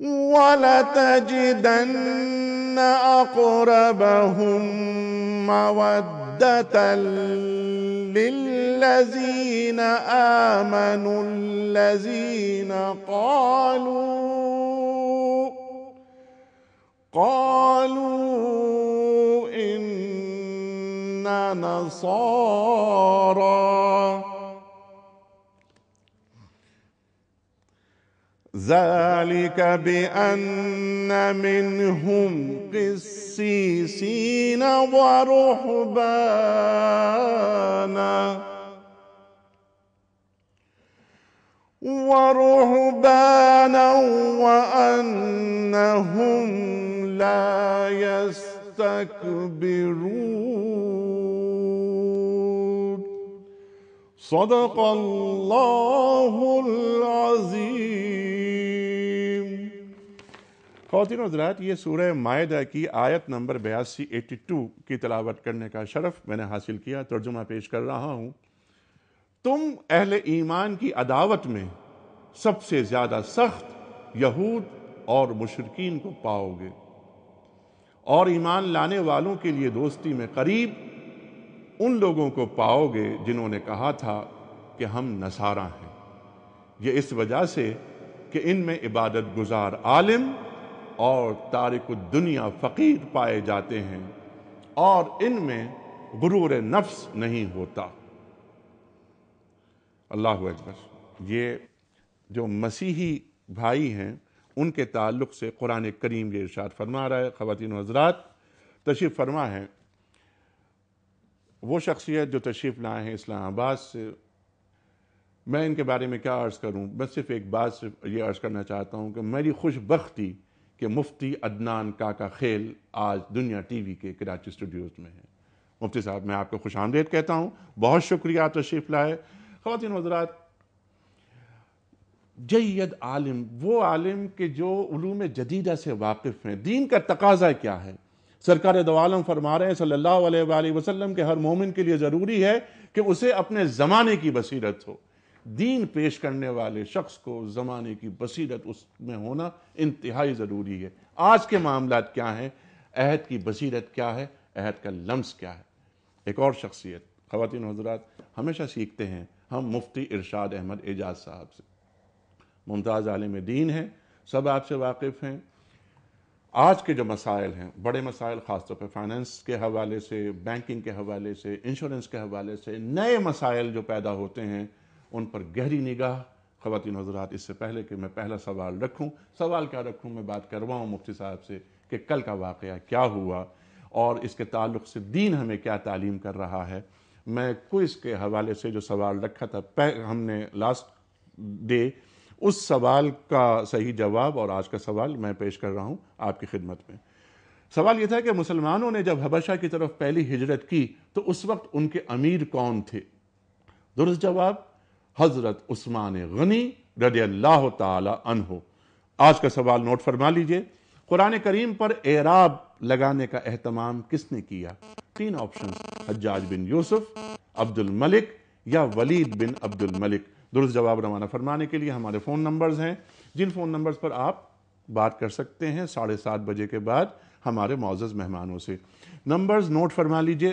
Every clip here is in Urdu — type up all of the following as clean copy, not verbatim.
وَلَتَجِدَنَّ أَقْرَبَهُم مَّوَدَّةً لِّلَّذِينَ آمَنُوا الَّذِينَ قالوا إِنَّا نَصَارَىٰ ذَلِكَ بِأَنَّ مِنْهُمْ قِسِّيسِينَ ورهبانا وأنهم لا يستكبرون صدق اللہ العظیم۔ خواتین و حضرات، یہ سورہ مائدہ کی آیت نمبر 82 کی تلاوت کرنے کا شرف میں نے حاصل کیا۔ ترجمہ پیش کر رہا ہوں۔ تم اہل ایمان کی عداوت میں سب سے زیادہ سخت یہود اور مشرکین کو پاؤ گے، اور ایمان لانے والوں کے لیے دوستی میں قریب ان لوگوں کو پاؤ گے جنہوں نے کہا تھا کہ ہم نصارہ ہیں، یہ اس وجہ سے کہ ان میں عبادت گزار عالم اور تارک الدنیا فقیر پائے جاتے ہیں، اور ان میں غرور نفس نہیں ہوتا۔ اللہ اکبر۔ یہ جو مسیحی بھائی ہیں ان کے تعلق سے قرآن کریم یہ ارشاد فرما رہا ہے۔ خواتین و حضرات، تشریف فرما ہے وہ شخصیت جو تشریف لائے ہیں اسلام آباد سے۔ میں ان کے بارے میں کیا عرض کروں، بس صرف ایک بات یہ عرض کرنا چاہتا ہوں کہ میری خوش بختی کہ مفتی عدنان کاکا خیل آج دنیا ٹی وی کے کراچی اسٹوڈیوز میں ہیں۔ مفتی صاحب، میں آپ کو خوش آمدید کہتا ہوں، بہت شکریہ آپ تشریف لائے۔ خواتین و حضرات، جید عالم وہ عالم کہ جو علوم جدیدہ سے واقف ہیں۔ دین کا تقاضا کیا ہے؟ سرکار دو عالم فرما رہے ہیں صلی اللہ علیہ وآلہ وسلم کہ ہر مومن کے لیے ضروری ہے کہ اسے اپنے زمانے کی بصیرت ہو۔ دین پیش کرنے والے شخص کو زمانے کی بصیرت اس میں ہونا انتہائی ضروری ہے۔ آج کے معاملات کیا ہیں؟ عہد کی بصیرت کیا ہے؟ عہد کا لمس کیا ہے؟ ایک اور شخصیت، خواتین و حضرات، ہمیشہ سیکھتے ہیں ہم مفتی ارشاد احمد اعجاز صاحب سے۔ ممتاز عالم دین ہیں، سب آپ سے واقف ہیں۔ آج کے جو مسائل ہیں، بڑے مسائل، خاص طور پہ فائنانس کے حوالے سے، بینکنگ کے حوالے سے، انشورنس کے حوالے سے، نئے مسائل جو پیدا ہوتے ہیں ان پر گہری نگاہ۔ خواتین و حضرات، اس سے پہلے کہ میں پہلا سوال رکھوں، سوال کیا رکھوں، میں بات کرواؤں مفتی صاحب سے کہ کل کا واقعہ کیا ہوا اور اس کے تعلق سے دین ہمیں کیا تعلیم کر رہا ہے۔ میں کوئز کے حوالے سے جو سوال رکھا تھا ہم نے لاسٹ ڈے، اس سوال کا صحیح جواب اور آج کا سوال میں پیش کر رہا ہوں آپ کی خدمت میں۔ سوال یہ تھا کہ مسلمانوں نے جب حبشہ کی طرف پہلی ہجرت کی تو اس وقت ان کے امیر کون تھے؟ درست جواب حضرت عثمان غنی رضی اللہ تعالی عنہ۔ آج کا سوال نوٹ فرما لیجئے۔ قرآن کریم پر اعراب لگانے کا اہتمام کس نے کیا؟ 3 آپشن، حجاج بن یوسف، عبد الملک یا ولید بن عبد الملک۔ درست جواب روانہ فرمانے کے لیے ہمارے فون نمبرز ہیں، جن فون نمبرز پر آپ بات کر سکتے ہیں 7:30 بجے کے بعد ہمارے معزز مہمانوں سے۔ نمبرز نوٹ فرما لیجئے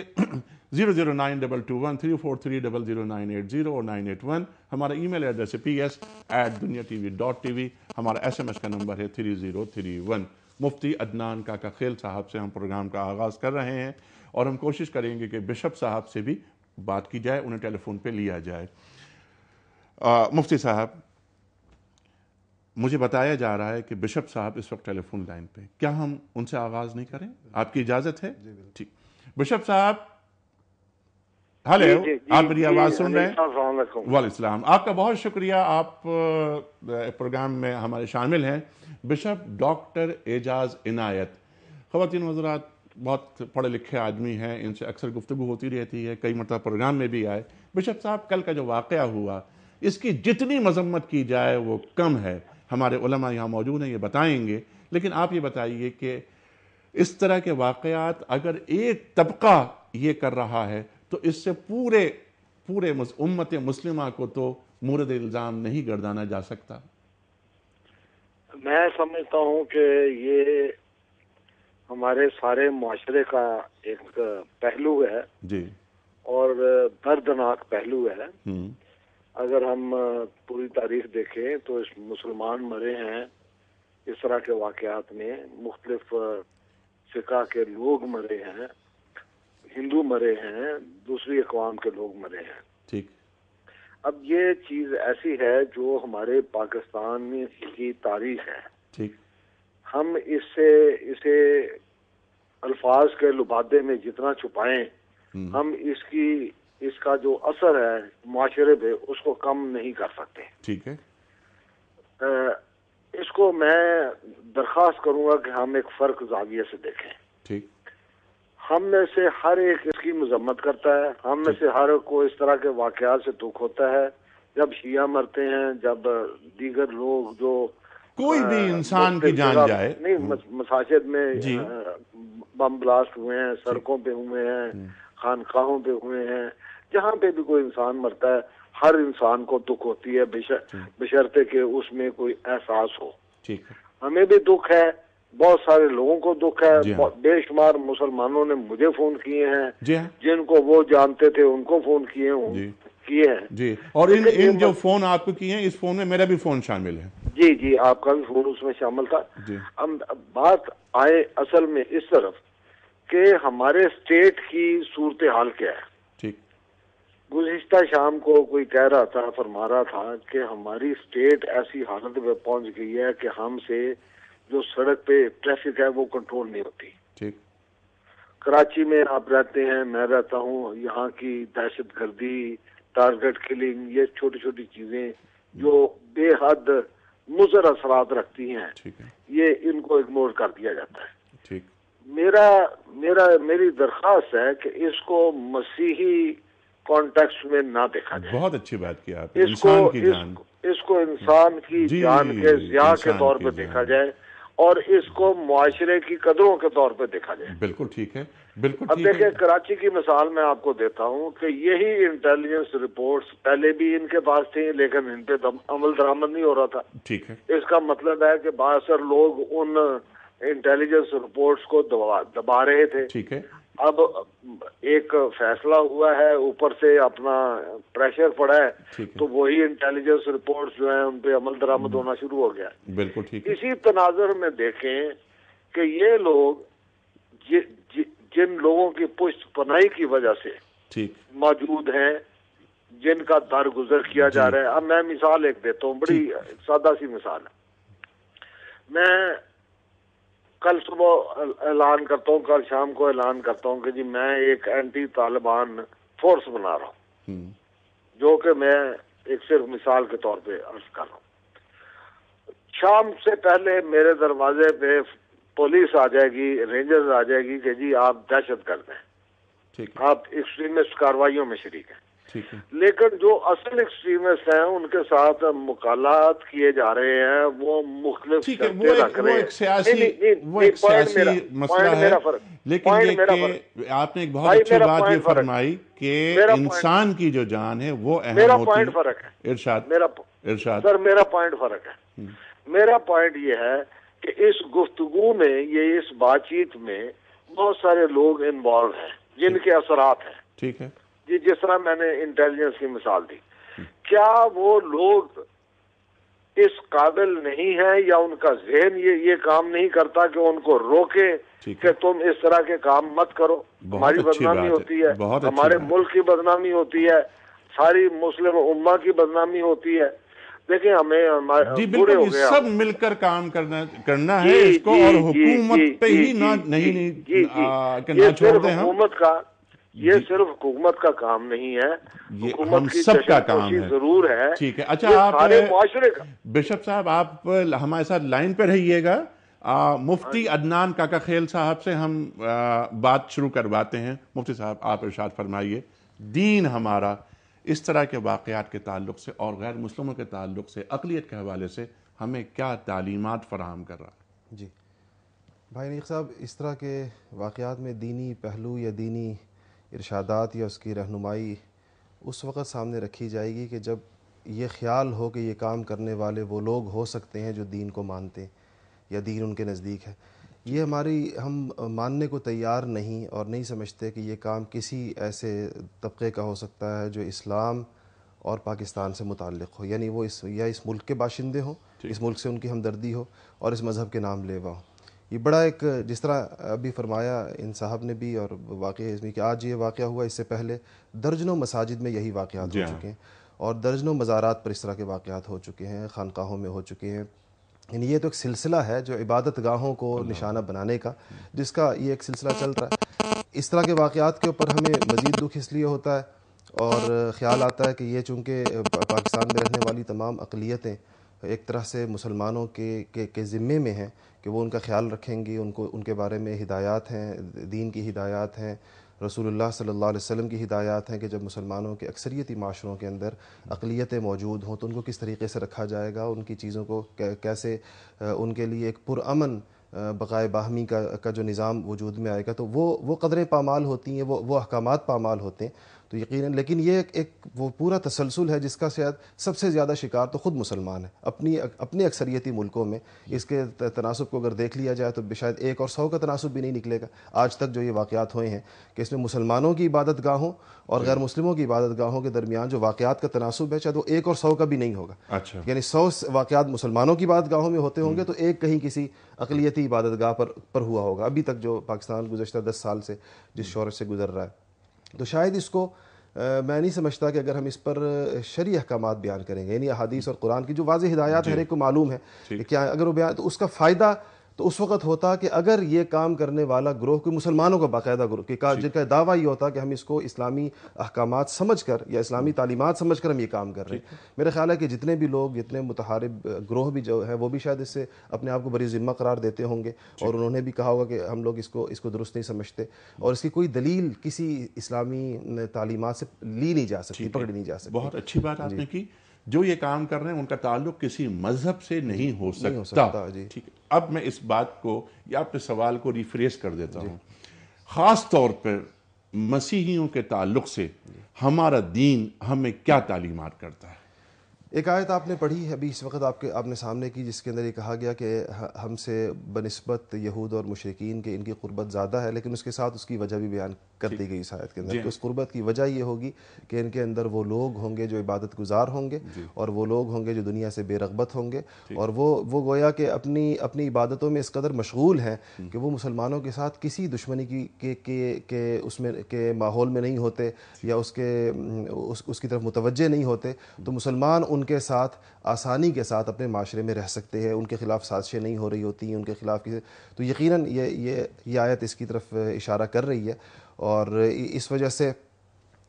009221343000980 اور 981۔ ہمارا ای میل ایڈریس ہے ps@dunyatv.tv۔ ہمارا SMS کا نمبر ہے 3031۔ مفتی عدنان کاکا خیل صاحب سے ہم پروگرام کا آغاز کر رہے ہیں اور ہم کوشش کریں گے کہ بشپ صاحب سے بھی بات کی جائے، انہیں ٹیلی فون پہ لیا جائے۔ مفتی صاحب، مجھے بتایا جا رہا ہے کہ بشپ صاحب اس وقت ٹیلی فون لائن پہ، کیا ہم ان سے آغاز نہیں کریں؟ آپ کی اجازت ہے؟ ٹھیک۔ بشپ صاحب، ہیلو، آپ میری آواز سن رہے ہیں؟ وعلیکم السلام۔ آپ کا بہت شکریہ، آپ پروگرام میں ہمارے شامل ہیں۔ بشپ ڈاکٹر اعجاز عنایت، خواتین و حضرات، بہت پڑھے لکھے آدمی ہیں، ان سے اکثر گفتگو ہوتی رہتی ہے، کئی مرتبہ پروگرام میں بھی آئے۔ بشپ صاحب، کل کا جو واقعہ ہوا اس کی جتنی مذمت کی جائے وہ کم ہے۔ ہمارے علماء یہاں موجود ہیں، یہ بتائیں گے، لیکن آپ یہ بتائیے کہ اس طرح کے واقعات اگر ایک طبقہ یہ کر رہا ہے تو اس سے پورے امت مسلمہ کو تو مورد الزام نہیں گردانا جا سکتا؟ میں سمجھتا ہوں کہ یہ ہمارے سارے معاشرے کا ایک پہلو ہے جی اور دردناک پہلو ہے. ہم اگر ہم پوری تاریخ دیکھیں تو اس مسلمان مرے ہیں اس طرح کے واقعات میں، مختلف فقہ کے لوگ مرے ہیں، ہندو مرے ہیں، دوسری اقوام کے لوگ مرے ہیں. ٹھیک. اب یہ چیز ایسی ہے جو ہمارے پاکستان کی تاریخ ہے. ٹھیک. ہم اسے الفاظ کے لبادے میں جتنا چھپائیں ہم اس کا جو اثر ہے معاشرے پہ اس کو کم نہیں کر سکتے. ٹھیک ہے. اس کو میں درخواست کروں گا کہ ہم ایک فرق زاویے سے دیکھیں. ٹھیک. ہم میں سے ہر ایک اس کی مذمت کرتا ہے، ہم میں سے ہر ایک کو اس طرح کے واقعات سے دکھ ہوتا ہے جب شیعہ مرتے ہیں، جب دیگر لوگ جو کوئی بھی انسان کی جان جائے. نہیں، مساجد میں جی. بم بلاسٹ ہوئے ہیں، سڑکوں پہ ہوئے ہیں، خانقاہوں پہ ہوئے ہیں، جہاں پہ بھی کوئی انسان مرتا ہے ہر انسان کو دکھ ہوتی ہے بشرطے کہ اس میں کوئی احساس ہو. ٹھیک ہے. ہمیں بھی دکھ ہے، بہت سارے لوگوں کو دکھ ہے. جی ہاں. بے شمار مسلمانوں نے مجھے فون کیے ہیں، جی ہاں. جن کو وہ جانتے تھے ان کو فون کیے ہیں. جی. اور ان جو فون آپ کو کیے ہیں اس فون میں میرا بھی فون شامل ہے. جی آپ کا بھی فون اس میں شامل تھا. جی. اب بات آئے اصل میں اس طرف کہ ہمارے اسٹیٹ کی صورتحال کیا ہے. ٹھیک. گزشتہ شام کو کوئی کہہ رہا تھا، فرما رہا تھا کہ ہماری اسٹیٹ ایسی حالت میں پہنچ گئی ہے کہ ہم سے جو سڑک پہ ٹریفک ہے وہ کنٹرول نہیں ہوتی. ٹھیک. کراچی میں آپ رہتے ہیں، میں رہتا ہوں، یہاں کی دہشت گردی، ٹارگٹ کلنگ، یہ چھوٹی چھوٹی چیزیں جو بے حد مضر اثرات رکھتی ہیں، ٹھیک ہے. یہ ان کو اگنور کر دیا جاتا ہے. ٹھیک. میری درخواست ہے کہ اس کو مسیحی کانٹیکسٹ میں نہ دیکھا جائے. بہت اچھی بات کی آپ نے. انسان کی جان، اس کو انسان کی جان کے ضیاء کے طور پہ دیکھا جائے اور اس کو معاشرے کی قدروں کے طور پہ دیکھا جائے. بالکل ٹھیک ہے. بالکل اب ٹھیک ہے. دیکھیں، کراچی کی مثال میں آپ کو دیتا ہوں کہ یہی انٹیلیجنس رپورٹس پہلے بھی ان کے پاس تھیں لیکن ان پہ عمل درآمد نہیں ہو رہا تھا. ٹھیک ہے. اس کا مطلب ہے کہ بااثر لوگ ان انٹیلیجنس رپورٹس کو دبا رہے تھے. ٹھیک ہے. اب ایک فیصلہ ہوا ہے، اوپر سے اپنا پریشر پڑا ہے تو وہی انٹیلیجنس رپورٹس جو ہیں ان پہ عمل درآمد ہونا شروع ہو گیا. بالکل ٹھیک ہے. اسی تناظر میں دیکھیں کہ یہ لوگ جن لوگوں کی پشت پناہی کی وجہ سے ٹھیک موجود ہیں، جن کا درگزر کیا جا رہا ہے. اب میں مثال ایک دیتا ہوں، بڑی سادہ سی مثال ہے. میں کل صبح اعلان کرتا ہوں، کل شام کو اعلان کرتا ہوں کہ جی میں ایک اینٹی طالبان فورس بنا رہا ہوں، جو کہ میں ایک صرف مثال کے طور پہ عرض کر رہا ہوں. شام سے پہلے میرے دروازے پہ پولیس آ جائے گی، رینجرز آ جائے گی کہ جی آپ دہشت گرد ہیں، آپ ایکسٹریمسٹ کارروائیوں میں شریک ہیں. لیکن جو اصل ایکسٹریمسٹ ہیں ان کے ساتھ مکالمات کیے جا رہے ہیں، وہ مختلف شرطیں رکھ رہے ہیں. وہ ایک سیاسی مسئلہ ہے. لیکن یہ کہ آپ نے ایک بہت اچھی بات یہ فرمائی کہ انسان کی جو جان ہے وہ اہم ہوتی ہے. میرا پوائنٹ فرق ہے. ارشاد. سر میرا پوائنٹ فرق ہے. میرا پوائنٹ یہ ہے کہ اس گفتگو میں، یہ اس بات چیت میں بہت سارے لوگ انوالو ہیں جن کے اثرات ہیں. ٹھیک ہے. جی، جس طرح میں نے انٹیلیجنس کی مثال دی، کیا وہ لوگ اس قابل نہیں ہیں یا ان کا ذہن یہ کام نہیں کرتا کہ ان کو روکے کہ تم اس طرح کے کام مت کرو؟ ہماری بدنامی ہوتی ہے، ہمارے ملک کی بدنامی ہوتی ہے، ساری مسلم امہ کی بدنامی ہوتی ہے. دیکھیں ہمیں بوڑھے ہو گئے، سب مل کر کام کرنا ہے اس کو، اور حکومت پہ ہی نہ چھوڑ دیں. یہ صرف حکومت کا کام نہیں ہے، ہم سب کا کام ہے. ضرور ہے. ٹھیک ہے. اچھا، آپ معاشرے کا بشپ صاحب آپ ہمارے ساتھ لائن پہ رہیے گا. مفتی عدنان کاکا خیل صاحب سے ہم بات شروع کرواتے ہیں. مفتی صاحب آپ ارشاد فرمائیے، دین ہمارا اس طرح کے واقعات کے تعلق سے اور غیر مسلموں کے تعلق سے، اقلیت کے حوالے سے ہمیں کیا تعلیمات فراہم کر رہا ہے؟ جی بھائی نیک صاحب، اس طرح کے واقعات میں دینی پہلو یا دینی ارشادات یا اس کی رہنمائی اس وقت سامنے رکھی جائے گی کہ جب یہ خیال ہو کہ یہ کام کرنے والے وہ لوگ ہو سکتے ہیں جو دین کو مانتے ہیں یا دین ان کے نزدیک ہے، یہ ہم ماننے کو تیار نہیں اور نہیں سمجھتے کہ یہ کام کسی ایسے طبقے کا ہو سکتا ہے جو اسلام اور پاکستان سے متعلق ہو، یعنی وہ اس ملک کے باشندے ہوں، اس ملک سے ان کی ہمدردی ہو اور اس مذہب کے نام لیوا ہوں۔ یہ بڑا ایک، جس طرح ابھی فرمایا ان صاحب نے بھی، اور واقعہ اس میں کہ آج یہ واقعہ ہوا، اس سے پہلے درجنوں مساجد میں یہی واقعات ہو چکے ہیں اور درجنوں مزارات پر اس طرح کے واقعات ہو چکے ہیں، خانقاہوں میں ہو چکے ہیں۔ یعنی یہ تو ایک سلسلہ ہے جو عبادت گاہوں کو نشانہ بنانے کا، جس کا یہ ایک سلسلہ چل رہا ہے۔ اس طرح کے واقعات کے اوپر ہمیں مزید دکھ اس لیے ہوتا ہے اور خیال آتا ہے کہ یہ چونکہ پاکستان میں رہنے والی تمام اقلیتیں ایک طرح سے مسلمانوں کے ذمے میں ہیں کہ وہ ان کا خیال رکھیں گی، ان کے بارے میں ہدایات ہیں، دین کی ہدایات ہیں، رسول اللہ صلی اللہ علیہ وسلم کی ہدایات ہیں کہ جب مسلمانوں کے اکثریتی معاشروں کے اندر اقلیتیں موجود ہوں تو ان کو کس طریقے سے رکھا جائے گا، ان کی چیزوں کو کیسے ان کے لیے ایک پرامن بقائے باہمی کا جو نظام وجود میں آئے گا، تو وہ قدریں پامال ہوتی ہیں، وہ احکامات پامال ہوتے ہیں۔ تو یقیناً، لیکن یہ ایک وہ پورا تسلسل ہے جس کا شاید سب سے زیادہ شکار تو خود مسلمان ہے اپنی اکثریتی ملکوں میں۔ اس کے تناسب کو اگر دیکھ لیا جائے تو شاید 1 اور 100 کا تناسب بھی نہیں نکلے گا آج تک جو یہ واقعات ہوئے ہیں، کہ اس میں مسلمانوں کی عبادت گاہوں اور غیر مسلموں کی عبادت گاہوں کے درمیان جو واقعات کا تناسب ہے شاید وہ 1 اور 100 کا بھی نہیں ہوگا۔ اچھا، یعنی 100 واقعات مسلمانوں کی عبادت گاہوں میں ہوتے ہوں گے تو ایک کہیں کسی اقلیتی عبادت گاہ پر ہوا ہوگا، ابھی تک جو پاکستان گزشتہ 10 سال سے جس شورش سے گزر رہا ہے۔ تو شاید اس کو میں نہیں سمجھتا کہ اگر ہم اس پر شرعی احکامات بیان کریں گے، یعنی احادیث اور قرآن کی جو واضح ہدایات ہر ایک کو معلوم ہے کہ کیا اگر وہ بیان، تو اس کا فائدہ تو اس وقت ہوتا کہ اگر یہ کام کرنے والا گروہ کوئی مسلمانوں کا باقاعدہ گروہ جن کا دعویٰ یہ ہوتا کہ ہم اس کو اسلامی احکامات سمجھ کر یا اسلامی تعلیمات سمجھ کر ہم یہ کام کر رہے ہیں۔ میرا خیال ہے کہ جتنے بھی لوگ، جتنے متحارب گروہ بھی جو ہیں، وہ بھی شاید اس سے اپنے آپ کو بری ذمہ قرار دیتے ہوں گے اور انہوں نے بھی کہا ہوگا کہ ہم لوگ اس کو درست نہیں سمجھتے اور اس کی کوئی دلیل کسی اسلامی تعلیمات سے لی نہیں جا سکتی، پکڑی نہیں جا سکتی۔ بہت اچھی بات آپ نے کی۔ جو یہ کام کر رہے ہیں ان کا تعلق کسی مذہب سے نہیں ہو سکتا۔ ٹھیک ہے، اب میں اس بات کو یا اپنے سوال کو ریفریز کر دیتا ہوں۔ خاص طور پر مسیحیوں کے تعلق سے ہمارا دین ہمیں کیا تعلیمات کرتا ہے؟ ایک آیت آپ نے پڑھی ابھی اس وقت آپ نے سامنے کی، جس کے اندر یہ کہا گیا کہ ہم سے بنسبت یہود اور مشرکین کے ان کی قربت زیادہ ہے، لیکن اس کے ساتھ اس کی وجہ بھی بیان کر دی گئی اس آیت کے اندر کہ اس قربت کی وجہ یہ ہوگی کہ ان کے اندر وہ لوگ ہوں گے جو عبادت گزار ہوں گے اور وہ لوگ ہوں گے جو دنیا سے بے رغبت ہوں گے اور وہ گویا کہ اپنی عبادتوں میں اس قدر مشغول ہیں کہ وہ مسلمانوں کے ساتھ کسی دشمنی کے اس میں کے ماحول میں نہیں ہوتے یا اس کی طرف متوجہ نہیں ہوتے۔ تو مسلمان ان کے ساتھ آسانی کے ساتھ اپنے معاشرے میں رہ سکتے ہیں، ان کے خلاف سازشیں نہیں ہو رہی ہوتی ہیں، ان کے خلاف تو یقیناً یہ آیت اس کی طرف اشارہ کر رہی ہے اور اس وجہ سے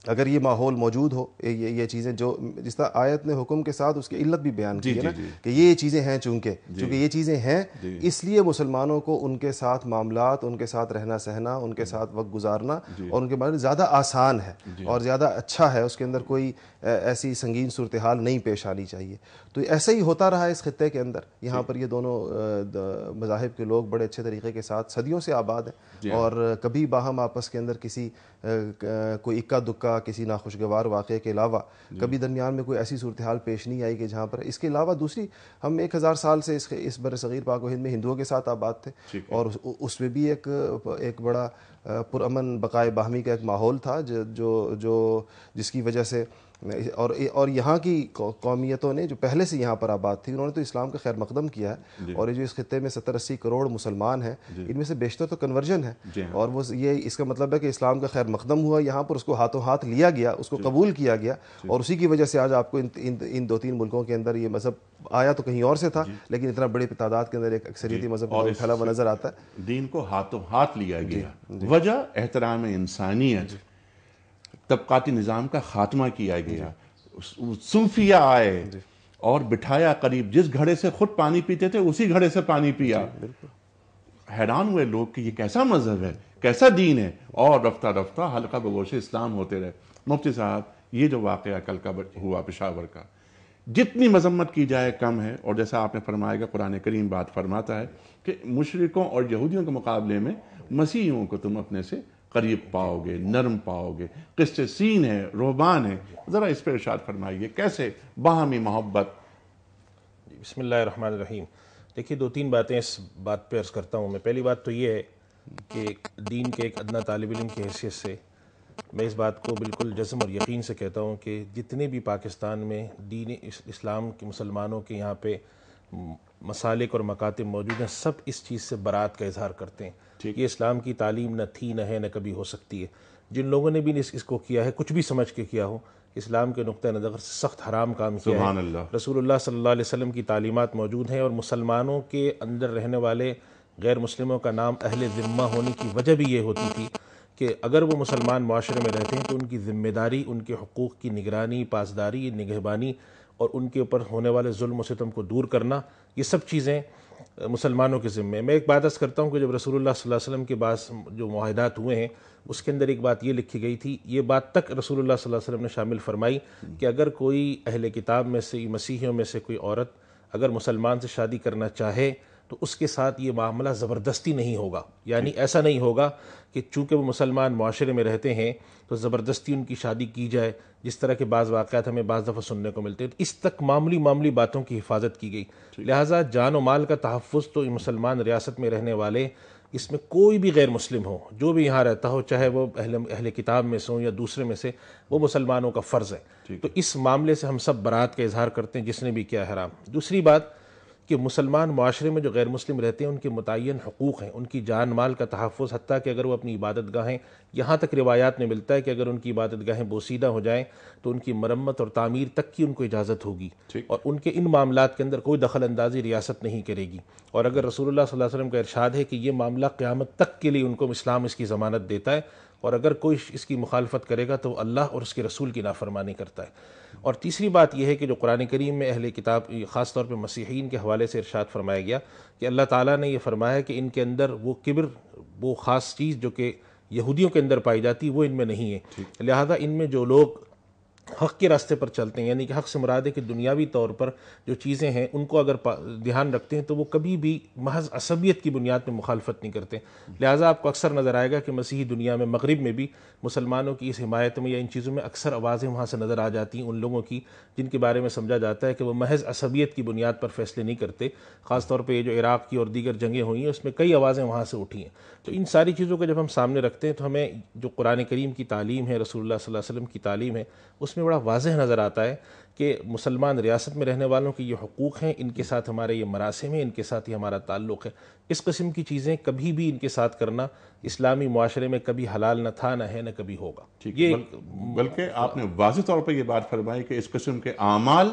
اگر یہ ماحول موجود ہو، یہ چیزیں جو جس طرح آیت نے حکم کے ساتھ اس کی علت بھی بیان کی ہے نا کہ یہ چیزیں ہیں، چونکہ یہ چیزیں ہیں اس لیے مسلمانوں کو ان کے ساتھ معاملات، ان کے ساتھ رہنا سہنا، ان کے ساتھ وقت گزارنا اور ان کے بارے میں زیادہ آسان ہے اور زیادہ اچھا ہے، اس کے اندر کوئی ایسی سنگین صورتحال نہیں پیش آنی چاہیے۔ تو ایسا ہی ہوتا رہا ہے اس خطے کے اندر، یہاں پر یہ دونوں مذاہب کے لوگ بڑے اچھے طریقے کے ساتھ صدیوں سے آباد ہیں اور کبھی باہم آپس کے اندر کسی کوئی اکا دکا کسی ناخوشگوار واقعے کے علاوہ کبھی درمیان میں کوئی ایسی صورتحال پیش نہیں آئی کہ جہاں پر اس کے علاوہ دوسری ہم 1000 سال سے اس بر صغیر پاک و ہند میں ہندوؤں کے ساتھ آباد تھے اور اس میں بھی ایک بڑا پرامن بقائے باہمی کا ایک ماحول تھا جو جس کی وجہ سے اور یہاں کی قومیتوں نے جو پہلے سے یہاں پر آباد تھی انہوں نے تو اسلام کا خیر مقدم کیا ہے اور یہ جو اس خطے میں 70-80 کروڑ مسلمان ہیں ان میں سے بیشتر تو کنورژن ہے اور وہ یہ اس کا مطلب ہے کہ اسلام کا خیر مقدم ہوا یہاں پر، اس کو ہاتھوں ہاتھ لیا گیا، اس کو قبول کیا گیا اور اسی کی وجہ سے آج آپ کو ان 2-3 ملکوں کے اندر یہ مذہب آیا تو کہیں اور سے تھا لیکن اتنا بڑی تعداد کے اندر ایک اکثریتی مذہب پھیلا ہوا نظر آتا ہے۔ دین کو ہاتھوں ہاتھ لیا گیا، وجہ احترام انسانیت، طبقاتی نظام کا خاتمہ کیا گیا، صوفیہ آئے اور بٹھایا قریب، جس گھڑے سے خود پانی پیتے تھے اسی گھڑے سے پانی پیا۔ حیران ہوئے لوگ کہ یہ کیسا مذہب ہے، کیسا دین ہے، اور رفتہ رفتہ حلقہ بگوش اسلام ہوتے رہے۔ مفتی صاحب، یہ جو واقعہ کل کا ہوا پشاور کا، جتنی مذمت کی جائے کم ہے، اور جیسا آپ نے فرمایا کہ قرآن کریم بات فرماتا ہے کہ مشرکوں اور یہودیوں کے مقابلے میں مسیحیوں کو تم اپنے سے قریب پاؤ گے، نرم پاؤ گے، قسط سین ہے، روحبان ہے. ذرا اس پہ ارشاد فرمائیے کیسے باہمی محبت. بسم اللہ الرحمن الرحیم. دیکھیے 2-3 باتیں اس بات پہ عرض کرتا ہوں میں. پہلی بات تو یہ ہے کہ دین کے ایک ادنا طالب علم کی حیثیت سے میں اس بات کو بالکل جزم اور یقین سے کہتا ہوں کہ جتنے بھی پاکستان میں دین اسلام کے مسلمانوں کے یہاں پہ مسالک اور مکاتب موجود ہیں، سب اس چیز سے برات کا اظہار کرتے ہیں. یہ اسلام کی تعلیم نہ تھی، نہ ہے، نہ کبھی ہو سکتی ہے. جن لوگوں نے بھی اس کو کیا ہے، کچھ بھی سمجھ کے کیا ہو، اسلام کے نقطہ نظر سے سخت حرام کام کیا سبحان ہے. اللہ. رسول اللہ صلی اللہ علیہ وسلم کی تعلیمات موجود ہیں، اور مسلمانوں کے اندر رہنے والے غیر مسلموں کا نام اہل ذمہ ہونے کی وجہ بھی یہ ہوتی تھی کہ اگر وہ مسلمان معاشرے میں رہتے ہیں تو ان کی ذمہ داری، ان کے حقوق کی نگرانی، پاسداری، نگہبانی اور ان کے اوپر ہونے والے ظلم و ستم کو دور کرنا، یہ سب چیزیں مسلمانوں کے ذمے. میں ایک بات عرض کرتا ہوں کہ جب رسول اللہ صلی اللہ علیہ وسلم کے بعض جو معاہدات ہوئے ہیں اس کے اندر ایک بات یہ لکھی گئی تھی، یہ بات تک رسول اللہ صلی اللہ علیہ وسلم نے شامل فرمائی کہ اگر کوئی اہل کتاب میں سے، مسیحیوں میں سے کوئی عورت اگر مسلمان سے شادی کرنا چاہے تو اس کے ساتھ یہ معاملہ زبردستی نہیں ہوگا. یعنی ایسا نہیں ہوگا کہ چونکہ وہ مسلمان معاشرے میں رہتے ہیں تو زبردستی ان کی شادی کی جائے، جس طرح کے بعض واقعات ہمیں بعض دفعہ سننے کو ملتے ہیں. اس تک معمولی باتوں کی حفاظت کی گئی. لہٰذا جان و مال کا تحفظ تو مسلمان ریاست میں رہنے والے، اس میں کوئی بھی غیر مسلم ہو، جو بھی یہاں رہتا ہو، چاہے وہ اہل کتاب میں سے ہوں یا دوسرے میں سے، وہ مسلمانوں کا فرض ہے. تو اس معاملے سے ہم سب برات کا اظہار کرتے ہیں جس نے بھی کیا حرام. دوسری بات کہ مسلمان معاشرے میں جو غیر مسلم رہتے ہیں ان کے متعین حقوق ہیں، ان کی جان مال کا تحفظ، حتیٰ کہ اگر وہ اپنی عبادت گاہیں، یہاں تک روایات میں ملتا ہے کہ اگر ان کی عبادت گاہیں بوسیدہ ہو جائیں تو ان کی مرمت اور تعمیر تک کی ان کو اجازت ہوگی، اور ان کے ان معاملات کے اندر کوئی دخل اندازی ریاست نہیں کرے گی. اور اگر رسول اللہ صلی اللہ علیہ وسلم کا ارشاد ہے کہ یہ معاملہ قیامت تک کے لیے ان کو اسلام اس کی ضمانت دیتا ہے، اور اگر کوئی اس کی مخالفت کرے گا تو وہ اللہ اور اس کے رسول کی نافرمانی کرتا ہے. اور تیسری بات یہ ہے کہ جو قرآن کریم میں اہل کتاب خاص طور پہ مسیحیین کے حوالے سے ارشاد فرمایا گیا کہ اللہ تعالیٰ نے یہ فرمایا کہ ان کے اندر وہ کبر، وہ خاص چیز جو کہ یہودیوں کے اندر پائی جاتی وہ ان میں نہیں ہے. لہذا ان میں جو لوگ حق کے راستے پر چلتے ہیں، یعنی کہ حق سے مراد ہے کہ دنیاوی طور پر جو چیزیں ہیں ان کو اگر دھیان رکھتے ہیں تو وہ کبھی بھی محض عصبیت کی بنیاد پہ مخالفت نہیں کرتے. لہٰذا آپ کو اکثر نظر آئے گا کہ مسیحی دنیا میں، مغرب میں بھی مسلمانوں کی اس حمایت میں یا ان چیزوں میں اکثر آوازیں وہاں سے نظر آ جاتی ہیں ان لوگوں کی جن کے بارے میں سمجھا جاتا ہے کہ وہ محض عصبیت کی بنیاد پر فیصلے نہیں کرتے. خاص طور پہ یہ جو عراق کی اور دیگر جنگیں ہوئی ہیں اس میں کئی آوازیں وہاں سے اٹھی ہیں. تو ان ساری چیزوں کو جب ہم سامنے رکھتے ہیں تو ہمیں جو قرآن کریم کی تعلیم ہے، رسول اللہ صلی اللہ علیہ وسلم کی تعلیم ہے، اس میں بڑا واضح نظر آتا ہے کہ مسلمان ریاست میں رہنے والوں کے یہ حقوق ہیں، ان کے ساتھ ہمارے یہ مراسم ہیں، ان کے ساتھ ہی ہمارا تعلق ہے. اس قسم کی چیزیں کبھی بھی ان کے ساتھ کرنا اسلامی معاشرے میں کبھی حلال نہ تھا، نہ ہے، نہ کبھی ہوگا. یہ بلکہ آپ نے واضح طور پر یہ بات فرمائی کہ اس قسم کے اعمال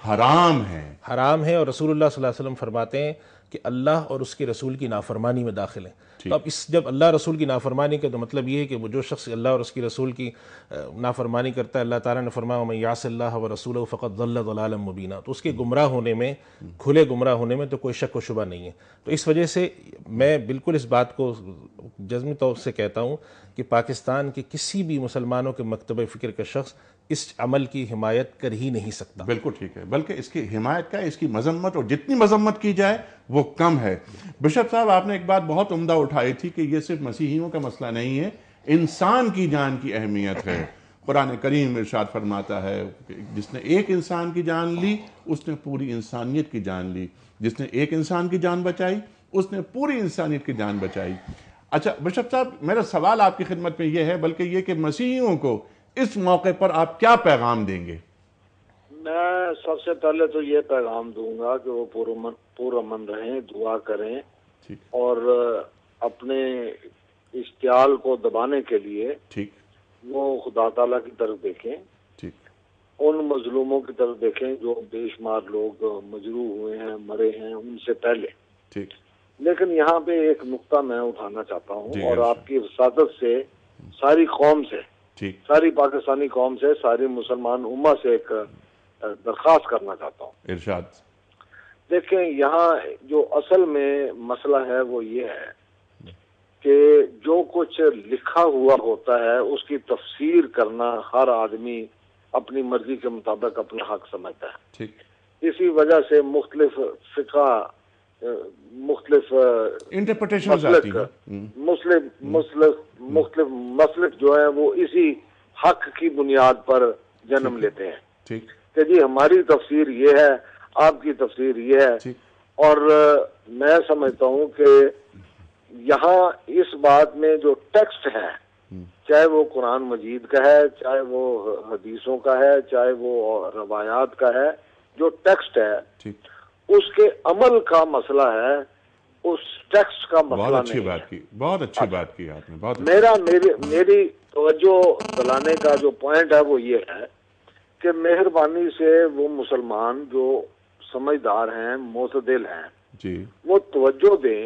حرام ہیں، حرام ہے، اور رسول اللہ صلی اللہ علیہ وسلم فرماتے ہیں کہ اللہ اور اس کے رسول کی نافرمانی میں داخل ہیں. تو اب جب اللہ رسول کی نافرمانی کا تو مطلب یہ ہے کہ وہ جو شخص اللہ اور اس کی رسول کی نافرمانی کرتا ہے، اللہ تعالیٰ نے فرمایا وَمَن يَعْصِ اللَّهَ وَرَسُولَهُ فَقَدْ ضَلَّ ضَلَالًا مُبِينًا، تو اس کے گمراہ ہونے میں، کھلے گمراہ ہونے میں تو کوئی شک و شبہ نہیں ہے. تو اس وجہ سے میں بالکل اس بات کو جزمی طور سے کہتا ہوں کہ پاکستان کے کسی بھی مسلمانوں کے مکتبہ فکر کا شخص اس عمل کی حمایت کر ہی نہیں سکتا. بالکل ٹھیک ہے، بلکہ اس کی حمایت کا، اس کی مذمت، اور جتنی مذمت کی جائے وہ کم ہے. بشپ صاحب آپ نے ایک بات بہت عمدہ اٹھائی تھی کہ یہ صرف مسیحیوں کا مسئلہ نہیں ہے، انسان کی جان کی اہمیت ہے. قرآن کریم ارشاد فرماتا ہے کہ جس نے ایک انسان کی جان لی اس نے پوری انسانیت کی جان لی، جس نے ایک انسان کی جان بچائی اس نے پوری انسانیت کی جان بچائی. اچھا بشپ صاحب، میرا سوال آپ کی خدمت میں یہ ہے، بلکہ یہ کہ مسیحیوں کو اس موقع پر آپ کیا پیغام دیں گے؟ میں سب سے پہلے تو یہ پیغام دوں گا کہ وہ پرامن رہیں، دعا کریں، اور اپنے اشتعال کو دبانے کے لیے وہ خدا تعالیٰ کی طرف دیکھیں، ان مظلوموں کی طرف دیکھیں جو بے شمار لوگ مجروح ہوئے ہیں، مرے ہیں ان سے پہلے. لیکن یہاں پہ ایک نقطہ میں اٹھانا چاہتا ہوں اور آپ کی وساطت سے ساری قوم سے، ساری پاکستانی قوم سے، ساری مسلمان امہ سے ایک درخواست کرنا چاہتا ہوں. ارشاد. دیکھیں یہاں جو اصل میں مسئلہ ہے وہ یہ ہے کہ جو کچھ لکھا ہوا ہوتا ہے اس کی تفسیر کرنا ہر آدمی اپنی مرضی کے مطابق اپنا حق سمجھتا ہے. اسی وجہ سے مختلف فقہ مختلف انٹرپریٹیشنز آتی ہیں، مختلف مسلک جو ہیں وہ اسی حق کی بنیاد پر جنم لیتے ہیں ٹھیک کہ جی ہماری تفسیر یہ ہے، آپ کی تفسیر یہ ہے. ٹھیک. اور میں سمجھتا ہوں کہ یہاں اس بات میں جو ٹیکسٹ ہے، چاہے وہ قرآن مجید کا ہے، چاہے وہ حدیثوں کا ہے، چاہے وہ روایات کا ہے، جو ٹیکسٹ ہے ٹھیک، اس کے عمل کا مسئلہ ہے، اس ٹیکسٹ کا مسئلہ بہت اچھی نہیں ہے. بات کی، بہت اچھی بات کی آپ نے، بہت میری توجہ دلانے کا جو پوائنٹ ہے وہ یہ ہے کہ مہربانی سے وہ مسلمان جو سمجھدار ہیں، معتدل ہیں، جی وہ توجہ دیں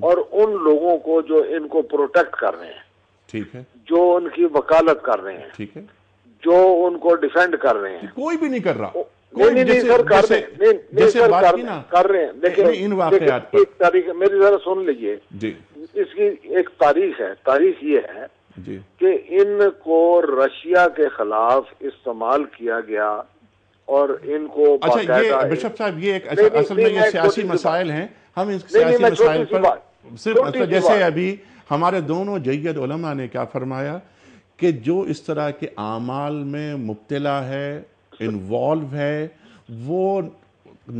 اور ان لوگوں کو جو ان کو پروٹیکٹ کر رہے ہیں، ٹھیک ہے، جو ان کی وکالت کر رہے ہیں، ٹھیک ہے، جو ان کو ڈیفینڈ کر رہے ہیں. کوئی بھی نہیں کر رہا، نہیں سر کر رہے ہیں، جیسے بات کی نا کر رہے ہیں. لیکن ان واقعات پر ایک تاریخ میری ذرا سن لیجئے، جی اس کی ایک تاریخ ہے. تاریخ یہ ہے جی کہ ان کو رشیا کے خلاف استعمال کیا گیا اور ان کو اچھا یہ بشپ صاحب یہ ایک اصل میں یہ سیاسی مسائل ہیں، ہم ان سیاسی مسائل پر صرف مطلب جیسے ابھی ہمارے دونوں جید علماء نے کیا فرمایا کہ جو اس طرح کے اعمال میں مبتلا ہے، انوالو ہے، وہ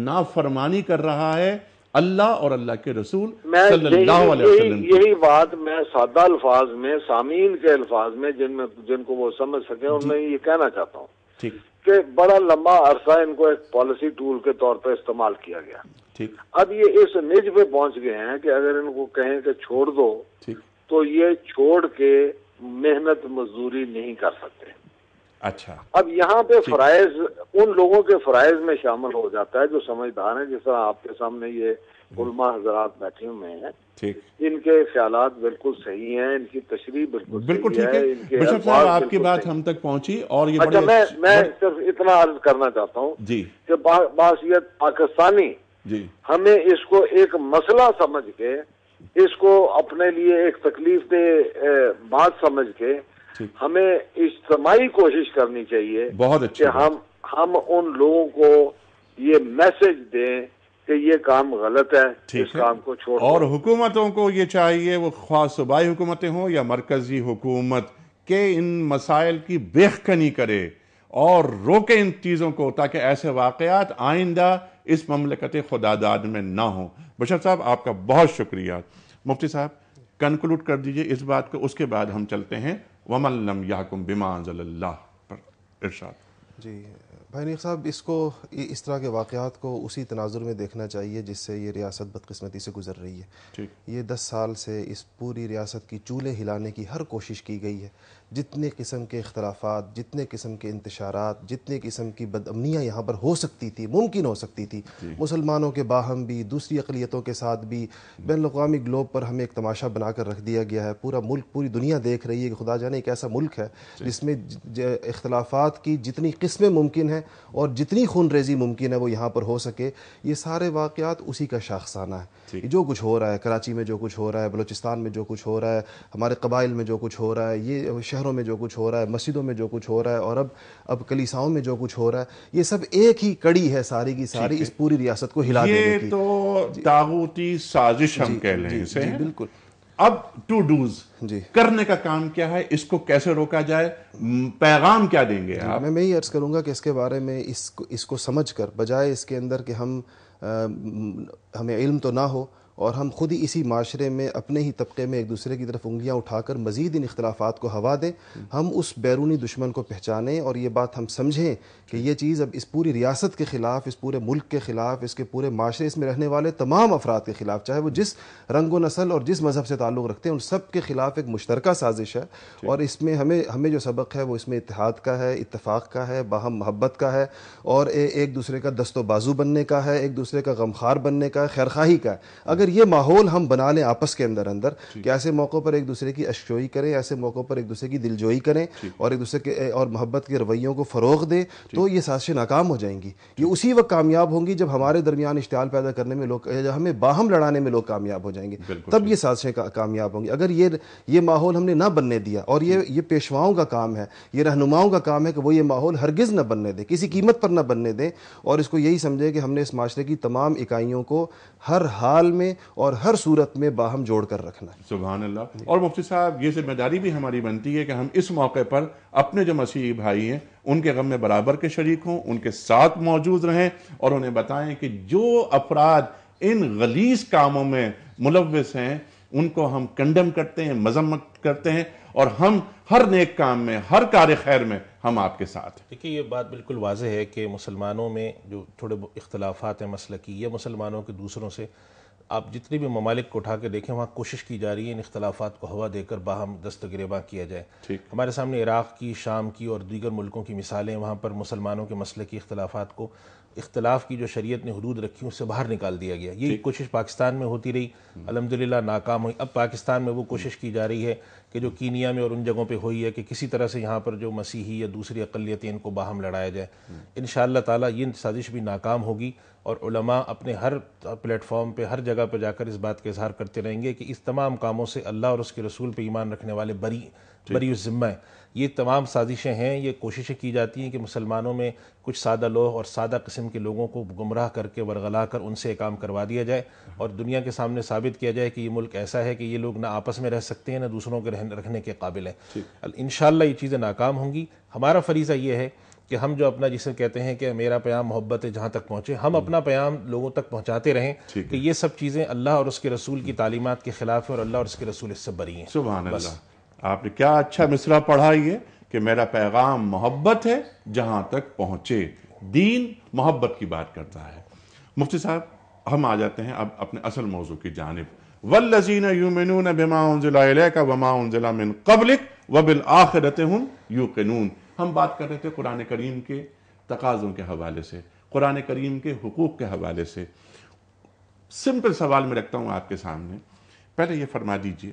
نافرمانی کر رہا ہے اللہ اور اللہ کے رسول صلی اللہ علیہ وسلم. یہی بات میں سادہ الفاظ میں، سامعین کے الفاظ میں جن کو وہ سمجھ سکیں ان میں یہ کہنا چاہتا ہوں ٹھیک کہ بڑا لمبا عرصہ ان کو ایک پالیسی ٹول کے طور پر استعمال کیا گیا. ٹھیک. اب یہ اس نج پہ پہنچ گئے ہیں کہ اگر ان کو کہیں کہ چھوڑ دو ٹھیک تو یہ چھوڑ کے محنت مزدوری نہیں کر سکتے. اچھا اب یہاں پہ فرائض ان لوگوں کے فرائض میں شامل ہو جاتا ہے جو سمجھدار ہیں، جس طرح آپ کے سامنے یہ علماء حضرات بیٹھے ہوئے ہیں، ٹھیک، ان کے خیالات بالکل صحیح ہیں، ان کی تشریح بالکل ٹھیک صحیح ہے. ان کے بشپ صاحب آپ کی بات ہم تک پہنچی اور یہ اچھا میں صرف اتنا عرض کرنا چاہتا ہوں جی کہ بحیثیت پاکستانی جی ہمیں اس کو ایک مسئلہ سمجھ کے، اس کو اپنے لیے ایک تکلیف دہ بات سمجھ کے ہمیں اجتماعی کوشش کرنی چاہیے بہت اچھا کہ ہم ان لوگوں کو یہ میسج دیں کہ یہ کام غلط ہے، اس کام کو چھوڑ دو. اور حکومتوں کو یہ چاہیے، وہ خواہ صوبائی حکومتیں ہوں یا مرکزی حکومت، کہ ان مسائل کی بیخکنی کرے اور روکے ان چیزوں کو تاکہ ایسے واقعات آئندہ اس مملکت خداداد میں نہ ہوں. بشر صاحب آپ کا بہت شکریہ. مفتی صاحب کنکلوڈ کر دیجئے اس بات کو، اس کے بعد ہم چلتے ہیں وَمَن لَمْ يَحْكُمْ بِمَا أَنزَلَ اللَّهُ پر ارشاد. جی بھائی نیک صاحب، اس طرح کے واقعات کو اسی تناظر میں دیکھنا چاہیے جس سے یہ ریاست بدقسمتی سے گزر رہی ہے. یہ 10 سال سے اس پوری ریاست کی چولہے ہلانے کی ہر کوشش کی گئی ہے. جتنے قسم کے اختلافات، جتنے قسم کے انتشارات، جتنے قسم کی بدامنیاں یہاں پر ہو سکتی تھی، ممکن ہو سکتی تھی، مسلمانوں کے باہم بھی، دوسری اقلیتوں کے ساتھ بھی، بین الاقوامی گلوب پر ہمیں ایک تماشا بنا کر رکھ دیا گیا ہے. پورا ملک، پوری دنیا دیکھ رہی ہے کہ خدا جانے ایک ایسا ملک ہے جس میں اختلافات کی جتنی قسمیں ممکن ہیں اور جتنی خون ریزی ممکن ہے وہ یہاں پر ہو سکے. یہ سارے واقعات اسی کا شاخسانہ ہے. جو کچھ ہو رہا ہے کراچی میں، جو کچھ ہو رہا ہے بلوچستان میں، جو کچھ ہو رہا ہے ہمارے قبائل میں، جو کچھ ہو رہا ہے یہ شہروں میں، جو کچھ ہو رہا ہے مسجدوں میں، جو کچھ ہو رہا ہے اور اب کلیساؤں میں جو کچھ ہو رہا ہے، یہ سب ایک ہی کڑی ہے ساری کی ساری اس پوری ریاست کو ہلا دینے کی. یہ تو طاغوتی سازش ہم کہہ لیں اسے. جی بالکل. اب ٹو ڈوز کرنے کا کام کیا ہے، اس کو کیسے روکا جائے، پیغام کیا دیں گے آپ؟ میں یہی عرض کروں گا کہ اس کے بارے میں اس کو سمجھ کر، بجائے اس کے اندر کہ ہمیں علم تو نہ ہو اور ہم خود ہی اسی معاشرے میں اپنے ہی طبقے میں ایک دوسرے کی طرف انگلیاں اٹھا کر مزید ان اختلافات کو ہوا دیں، ہم اس بیرونی دشمن کو پہچانیں اور یہ بات ہم سمجھیں کہ یہ چیز اب اس پوری ریاست کے خلاف، اس پورے ملک کے خلاف، اس کے پورے معاشرے، اس میں رہنے والے تمام افراد کے خلاف، چاہے وہ جس رنگ و نسل اور جس مذہب سے تعلق رکھتے ہیں، ان سب کے خلاف ایک مشترکہ سازش ہے. اور اس میں ہمیں جو سبق ہے وہ اس میں اتحاد کا ہے، اتفاق کا ہے، باہم محبت کا ہے اور ایک دوسرے کا دست و بازو بننے کا ہے، ایک دوسرے کا غمخوار بننے کا ہے، خیرخواہی کا ہے. اگر یہ ماحول ہم بنا لیں آپس کے اندر کہ ایسے موقعوں پر ایک دوسرے کی اشکجوئی کریں، ایسے موقعوں پر ایک دوسرے کی دلجوئی کریں اور ایک دوسرے کے اور محبت کے رویوں کو فروغ دیں، تو یہ سازشیں ناکام ہو جائیں گی. یہ اسی وقت کامیاب ہوں گی جب ہمارے درمیان اشتعال پیدا کرنے میں لوگ، جب ہمیں باہم لڑانے میں لوگ کامیاب ہو جائیں گے، تب یہ سازشیں کامیاب ہوں گی. اگر یہ ماحول ہم نے نہ بننے دیا، اور یہ پیشواؤں کا کام ہے، یہ رہنماؤں کا کام ہے کہ وہ یہ ماحول ہرگز نہ بننے دیں، کسی قیمت پر نہ بننے دیں، اور اس کو یہی سمجھے کہ ہم نے اس معاشرے کی تمام اکائیوں کو ہر حال میں اور ہر صورت میں باہم جوڑ کر رکھنا ہے. سبحان اللہ. اور مفتی صاحب یہ ذمہ داری بھی ہماری بنتی ہے کہ ہم اس موقع پر اپنے جو مسیحی بھائی ہیں ان کے غم میں برابر کے شریک ہوں، ان کے ساتھ موجود رہیں اور انہیں بتائیں کہ جو افراد ان غلیظ کاموں میں ملوث ہیں ان کو ہم کنڈم کرتے ہیں، مذمت کرتے ہیں، اور ہم ہر نیک کام میں، ہر کار خیر میں ہم آپ کے ساتھ ہیں. دیکھیے یہ بات بالکل واضح ہے کہ مسلمانوں میں جو تھوڑے اختلافات ہیں مسلکی، یہ مسلمانوں کے دوسروں سے، آپ جتنی بھی ممالک کو اٹھا کے دیکھیں وہاں کوشش کی جا رہی ہے ان اختلافات کو ہوا دے کر باہم دست گریباں کیا جائے. ہمارے سامنے عراق کی، شام کی اور دیگر ملکوں کی مثالیں، وہاں پر مسلمانوں کے مسلکی اختلافات کو، اختلاف کی جو شریعت نے حدود رکھی اس سے باہر نکال دیا گیا. یہ کوشش پاکستان میں ہوتی رہی، الحمدللہ ناکام ہوئی. اب پاکستان میں وہ کوشش کی جا رہی ہے کہ جو کینیا میں اور ان جگہوں پہ ہوئی ہے کہ کسی طرح سے یہاں پر جو مسیحی یا دوسری اقلیتیں ان کو باہم لڑایا جائے. انشاءاللہ تعالی یہ سازش بھی ناکام ہوگی، اور علماء اپنے ہر پلیٹ فارم پہ، ہر جگہ پہ جا کر اس بات کا اظہار کرتے رہیں گے کہ اس تمام کاموں سے اللہ اور اس کے رسول پہ ایمان رکھنے والے بری الذمہ ہیں. یہ تمام سازشیں ہیں، یہ کوششیں کی جاتی ہیں کہ مسلمانوں میں کچھ سادہ لوگ اور سادہ قسم کے لوگوں کو گمراہ کر کے ورغلا کر ان سے کام کروا دیا جائے اور دنیا کے سامنے ثابت کیا جائے کہ یہ ملک ایسا ہے کہ یہ لوگ نہ آپس میں رہ سکتے ہیں نہ دوسروں کے رکھنے کے قابل ہیں. انشاءاللہ یہ چیزیں ناکام ہوں گی. ہمارا فریضہ یہ ہے کہ ہم جو اپنا جسے کہتے ہیں کہ میرا پیام محبت ہے جہاں تک پہنچے، ہم اپنا پیام لوگوں تک پہنچاتے رہیں کہ یہ سب چیزیں اللہ اور اس کے رسول کی تعلیمات کے خلاف ہے اور اللہ اور اس کے رسول اس سے بری ہیں. سبحان اللہ. آپ نے کیا اچھا مصرع پڑھا یہ کہ میرا پیغام محبت ہے جہاں تک پہنچے. دین محبت کی بات کرتا ہے. مفتی صاحب ہم آ جاتے ہیں اب اپنے اصل موضوع کی جانب. والذین یؤمنون بما انزل الیک وما انزل من قبلک وبالآخرۃ ھم یوقنون. ہم بات کر رہے تھے قرآن کریم کے تقاضوں کے حوالے سے، قرآن کریم کے حقوق کے حوالے سے. سمپل سوال میں رکھتا ہوں آپ کے سامنے. پہلے یہ فرما دیجئے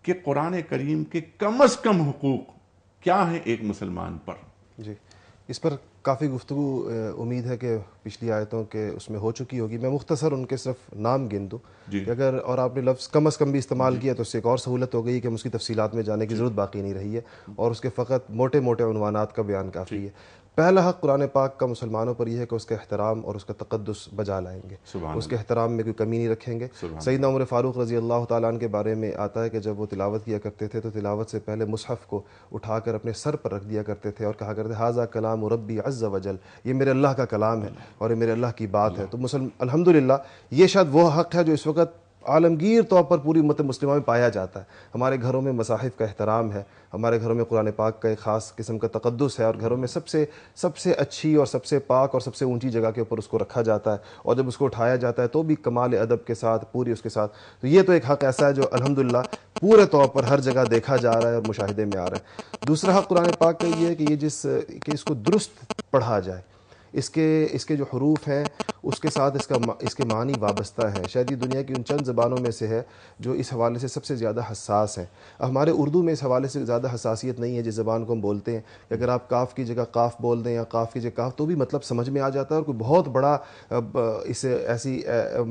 کہ قرآن کریم کے کم از کم حقوق کیا ہیں ایک مسلمان پر؟ جی اس پر کافی گفتگو امید ہے کہ پچھلی آیتوں کے اس میں ہو چکی ہوگی. میں مختصر ان کے صرف نام گن دوں کہ اگر، اور آپ نے لفظ کم از کم بھی استعمال کیا تو اس سے ایک اور سہولت ہو گئی کہ ہم اس کی تفصیلات میں جانے کی ضرورت باقی نہیں رہی ہے اور اس کے فقط موٹے موٹے عنوانات کا بیان کافی ہے. پہلا حق قرآن پاک کا مسلمانوں پر یہ ہے کہ اس کا احترام اور اس کا تقدس بجا لائیں گے، اس کے احترام میں کوئی کمی نہیں رکھیں گے. سیدنا عمر فاروق رضی اللہ تعالیٰ عنہ کے بارے میں آتا ہے کہ جب وہ تلاوت کیا کرتے تھے تو تلاوت سے پہلے مصحف کو اٹھا کر اپنے سر پر رکھ دیا کرتے تھے اور کہا کرتے ھذا کلام ربی عز وجل، یہ میرے اللہ کا کلام ہے اور یہ میرے اللہ کی بات ہے. تو الحمدللہ یہ شاید وہ حق ہے جو اس وقت عالمگیر طور پر پوری امت مسلمہ میں پایا جاتا ہے. ہمارے گھروں میں مصاحف کا احترام ہے، ہمارے گھروں میں قرآن پاک کا ایک خاص قسم کا تقدس ہے اور گھروں میں سب سے اچھی اور سب سے پاک اور سب سے اونچی جگہ کے اوپر اس کو رکھا جاتا ہے اور جب اس کو اٹھایا جاتا ہے تو بھی کمال ادب کے ساتھ، پوری اس کے ساتھ. تو یہ تو ایک حق ایسا ہے جو الحمدللہ پورے طور پر ہر جگہ دیکھا جا رہا ہے اور مشاہدے میں آ رہا ہے. دوسرا حق قرآن پاک کا یہ ہے کہ کہ اس کو درست پڑھا جائے. اس کے جو حروف ہیں اس کے ساتھ اس کے معنی وابستہ ہے. شاید یہ دنیا کی ان چند زبانوں میں سے ہے جو اس حوالے سے سب سے زیادہ حساس ہیں. ہمارے اردو میں اس حوالے سے زیادہ حساسیت نہیں ہے جس زبان کو ہم بولتے ہیں کہ اگر آپ کاف کی جگہ قاف بول دیں یا قاف کی جگہ کاف تو بھی مطلب سمجھ میں آ جاتا ہے اور کوئی بہت بڑا اس ایسی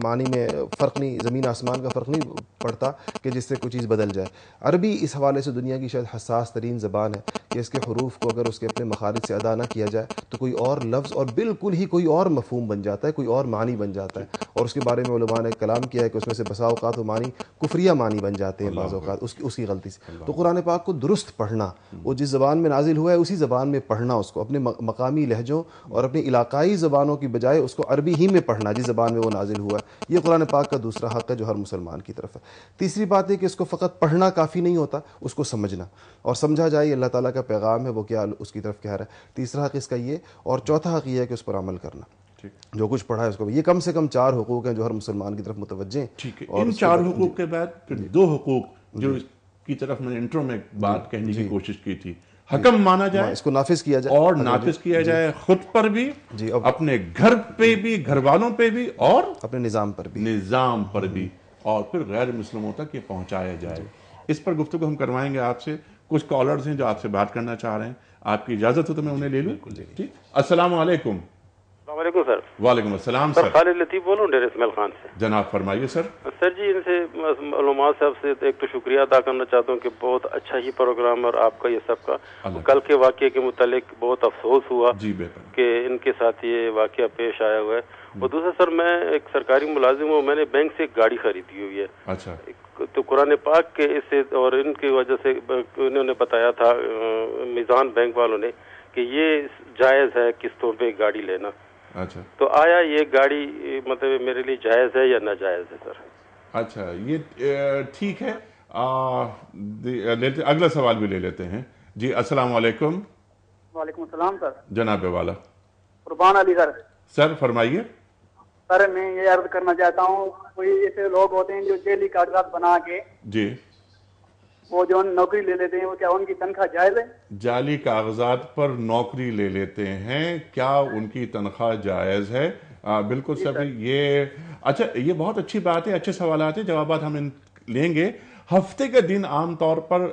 معنی میں فرق نہیں، زمین آسمان کا فرق نہیں پڑتا کہ جس سے کوئی چیز بدل جائے. عربی اس حوالے سے دنیا کی شاید حساس ترین زبان ہے کہ اس کے حروف کو اگر اس کے اپنے مخارج سے ادا نہ کیا جائے تو کوئی اور لفظ اور بالکل ہی کوئی اور مفہوم بن جاتا ہے، کوئی اور معنی بن جاتا ہے. اور اس کے بارے میں علماء نے کلام کیا ہے کہ اس میں سے بسا اوقات و معنی کفریہ معنی بن جاتے ہیں بعض اوقات اس کی غلطی سے. تو قرآن پاک کو درست پڑھنا، وہ جس زبان میں نازل ہوا ہے اسی زبان میں پڑھنا، اس کو اپنے مقامی لہجوں اور اپنی علاقائی زبانوں کی بجائے اس کو عربی ہی میں پڑھنا جس زبان میں وہ نازل ہوا ہے. یہ قرآن پاک کا دوسرا حق ہے جو ہر مسلمان کی طرف ہے. تیسری بات ہے کہ اس کو فقط پڑھنا کافی نہیں ہوتا، اس کو سمجھنا اور سمجھا جائے اللہ تعالیٰ کا پیغام ہے وہ کیا اس کی طرف کہہ رہا ہے. تیسرا حق اس کا یہ، اور چوتھا حق یہ ہے کہ اس پر عمل کرنا. جو کچھ پڑھا ہے اس کو، یہ کم سے کم 4 حقوق ہیں جو ہر مسلمان کی طرف متوجہ ہیں. ٹھیک ہے. ان 4 حقوق کے بعد پھر 2 حقوق جو اس کی طرف میں نے انٹرو میں بات کہنے کی کوشش کی تھی. حکم مانا جائے، اس کو نافذ کیا جائے اور نافذ کیا جائے خود پر بھی، اپنے گھر پہ بھی، گھر والوں پہ بھی، اور اپنے نظام پر بھی. اور پھر غیر مسلموں تک یہ پہنچایا جائے. اس پر گفتگو ہم کروائیں گے آپ سے. کچھ کالرز ہیں جو آپ سے بات کرنا چاہ رہے ہیں, آپ کی اجازت ہو تو میں انہیں لے لوں. ٹھیک, السلام علیکم. السلام علیکم سر. وعلیکم السلام سر. خالد لطیف بول رہا ہوں ڈیر اسماعیل خان سے. جناب فرمائیے سر. سر جی ان سے علماء صاحب سے ایک تو شکریہ ادا کرنا چاہتا ہوں کہ بہت اچھا ہی پروگرام اور آپ کا یہ سب کا. کل کے واقعے کے متعلق بہت افسوس ہوا کہ ان کے ساتھ یہ واقعہ پیش آیا ہوا ہے. اور دوسرا سر میں ایک سرکاری ملازم ہوں, میں نے بینک سے ایک گاڑی خریدی ہوئی ہے. اچھا. تو قرآن پاک کے اس سے اور ان کی وجہ سے انہوں نے بتایا تھا میزان بینک والوں نے کہ یہ جائز ہے قسطوں پہ گاڑی لینا. اچھا. تو آیا یہ گاڑی مطلب میرے لیے جائز ہے یا ناجائز ہے سر؟ اچھا یہ ٹھیک ہے. اگلا سوال بھی لے لیتے ہیں. جی السلام علیکم. وعلیکم السلام سر. جناب والا. قربان علی سر. سر فرمائیے. سر میں یہ عرض کرنا چاہتا ہوں, کوئی ایسے لوگ ہوتے ہیں جو جعلی کاغذات بنا کے جی وہ جو نوکری لے لیتے ہیں, وہ کیا ان کی تنخواہ جائز ہے؟ جعلی کاغذات پر نوکری لے لیتے ہیں, کیا ان کی تنخواہ جائز ہے؟ بالکل سر. یہ اچھا, یہ بہت اچھی بات ہے, اچھے سوالات ہیں, جوابات ہم لیں گے. ہفتے کے دن عام طور پر,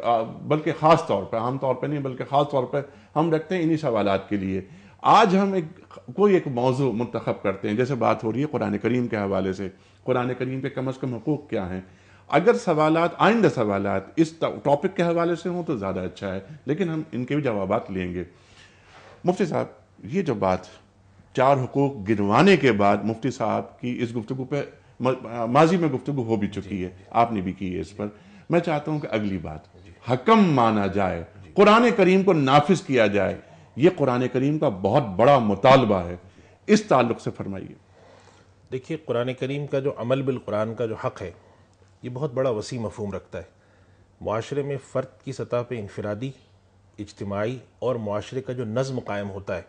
بلکہ خاص طور پر, عام طور پر نہیں بلکہ خاص طور پر ہم رکھتے ہیں انہی سوالات کے لیے. آج ہم کوئی ایک موضوع منتخب کرتے ہیں, جیسے بات ہو رہی ہے قرآن کریم کے حوالے سے. قرآن کریم کے کم از کم حقوق کیا ہیں؟ اگر سوالات, آئندہ سوالات اس ٹاپک کے حوالے سے ہوں تو زیادہ اچھا ہے, لیکن ہم ان کے بھی جوابات لیں گے. مفتی صاحب, یہ جو بات 4 حقوق گنوانے کے بعد مفتی صاحب کی اس گفتگو پہ ماضی میں گفتگو ہو بھی چکی ہے, آپ نے بھی کی ہے اس پر. میں چاہتا ہوں کہ اگلی بات حکم مانا جائے, قرآن کریم کو نافذ کیا جائے. یہ قرآن کریم کا بہت بڑا مطالبہ ہے, اس تعلق سے فرمائیے. دیکھیے قرآن کریم کا جو عمل بالقرآن کا جو حق ہے یہ بہت بڑا وسیع مفہوم رکھتا ہے. معاشرے میں فرد کی سطح پہ انفرادی, اجتماعی اور معاشرے کا جو نظم قائم ہوتا ہے,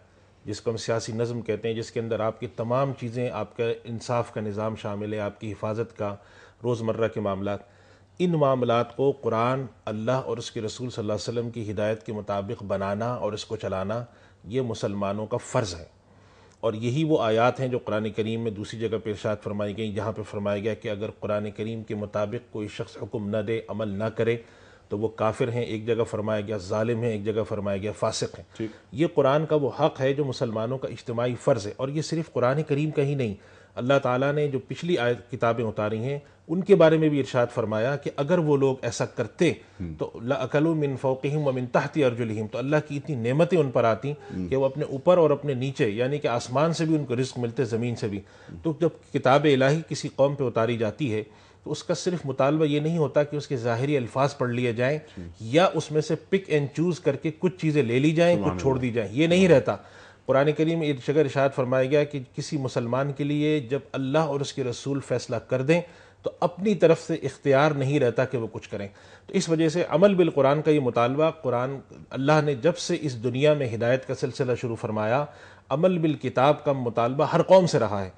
جس کو ہم سیاسی نظم کہتے ہیں, جس کے اندر آپ کی تمام چیزیں, آپ کا انصاف کا نظام شامل ہے, آپ کی حفاظت کا, روزمرہ کے معاملات, ان معاملات کو قرآن, اللہ اور اس کے رسول صلی اللہ علیہ وسلم کی ہدایت کے مطابق بنانا اور اس کو چلانا یہ مسلمانوں کا فرض ہے. اور یہی وہ آیات ہیں جو قرآن کریم میں دوسری جگہ پہ ارشاد فرمائی گئی, جہاں پہ فرمایا گیا کہ اگر قرآن کریم کے مطابق کوئی شخص حکم نہ دے, عمل نہ کرے تو وہ کافر ہیں. ایک جگہ فرمایا گیا ظالم ہیں, ایک جگہ فرمایا گیا فاسق ہیں. یہ قرآن کا وہ حق ہے جو مسلمانوں کا اجتماعی فرض ہے. اور یہ صرف قرآن کریم کا ہی نہیں, اللہ تعالیٰ نے جو پچھلی کتابیں اتاری ہیں ان کے بارے میں بھی ارشاد فرمایا کہ اگر وہ لوگ ایسا کرتے تو لَأَكَلُوا مِن فَوْقِهِمْ وَمِن تَحْتِ أَرْجُلِهِمْ, تو اللہ کی اتنی نعمتیں ان پر آتی کہ وہ اپنے اوپر اور اپنے نیچے, یعنی کہ آسمان سے بھی ان کو رزق ملتے, زمین سے بھی. تو جب کتاب الہی کسی قوم پہ اتاری جاتی ہے تو اس کا صرف مطالبہ یہ نہیں ہوتا کہ اس کے ظاہری الفاظ پڑھ لیے جائیں یا اس میں سے پک اینڈ چوز کر کے کچھ چیزیں لے لی جائیں, کچھ چھوڑ دی جائیں, یہ نہیں رہتا. قرآن کریم میں ایک جگہ ارشاد فرمایا گیا کہ کسی مسلمان کے لیے جب اللہ اور اس کے رسول فیصلہ کر دیں تو اپنی طرف سے اختیار نہیں رہتا کہ وہ کچھ کریں. تو اس وجہ سے عمل بالقرآن کا یہ مطالبہ, قرآن اللہ نے جب سے اس دنیا میں ہدایت کا سلسلہ شروع فرمایا, عمل بالکتاب کا مطالبہ ہر قوم سے رہا ہے.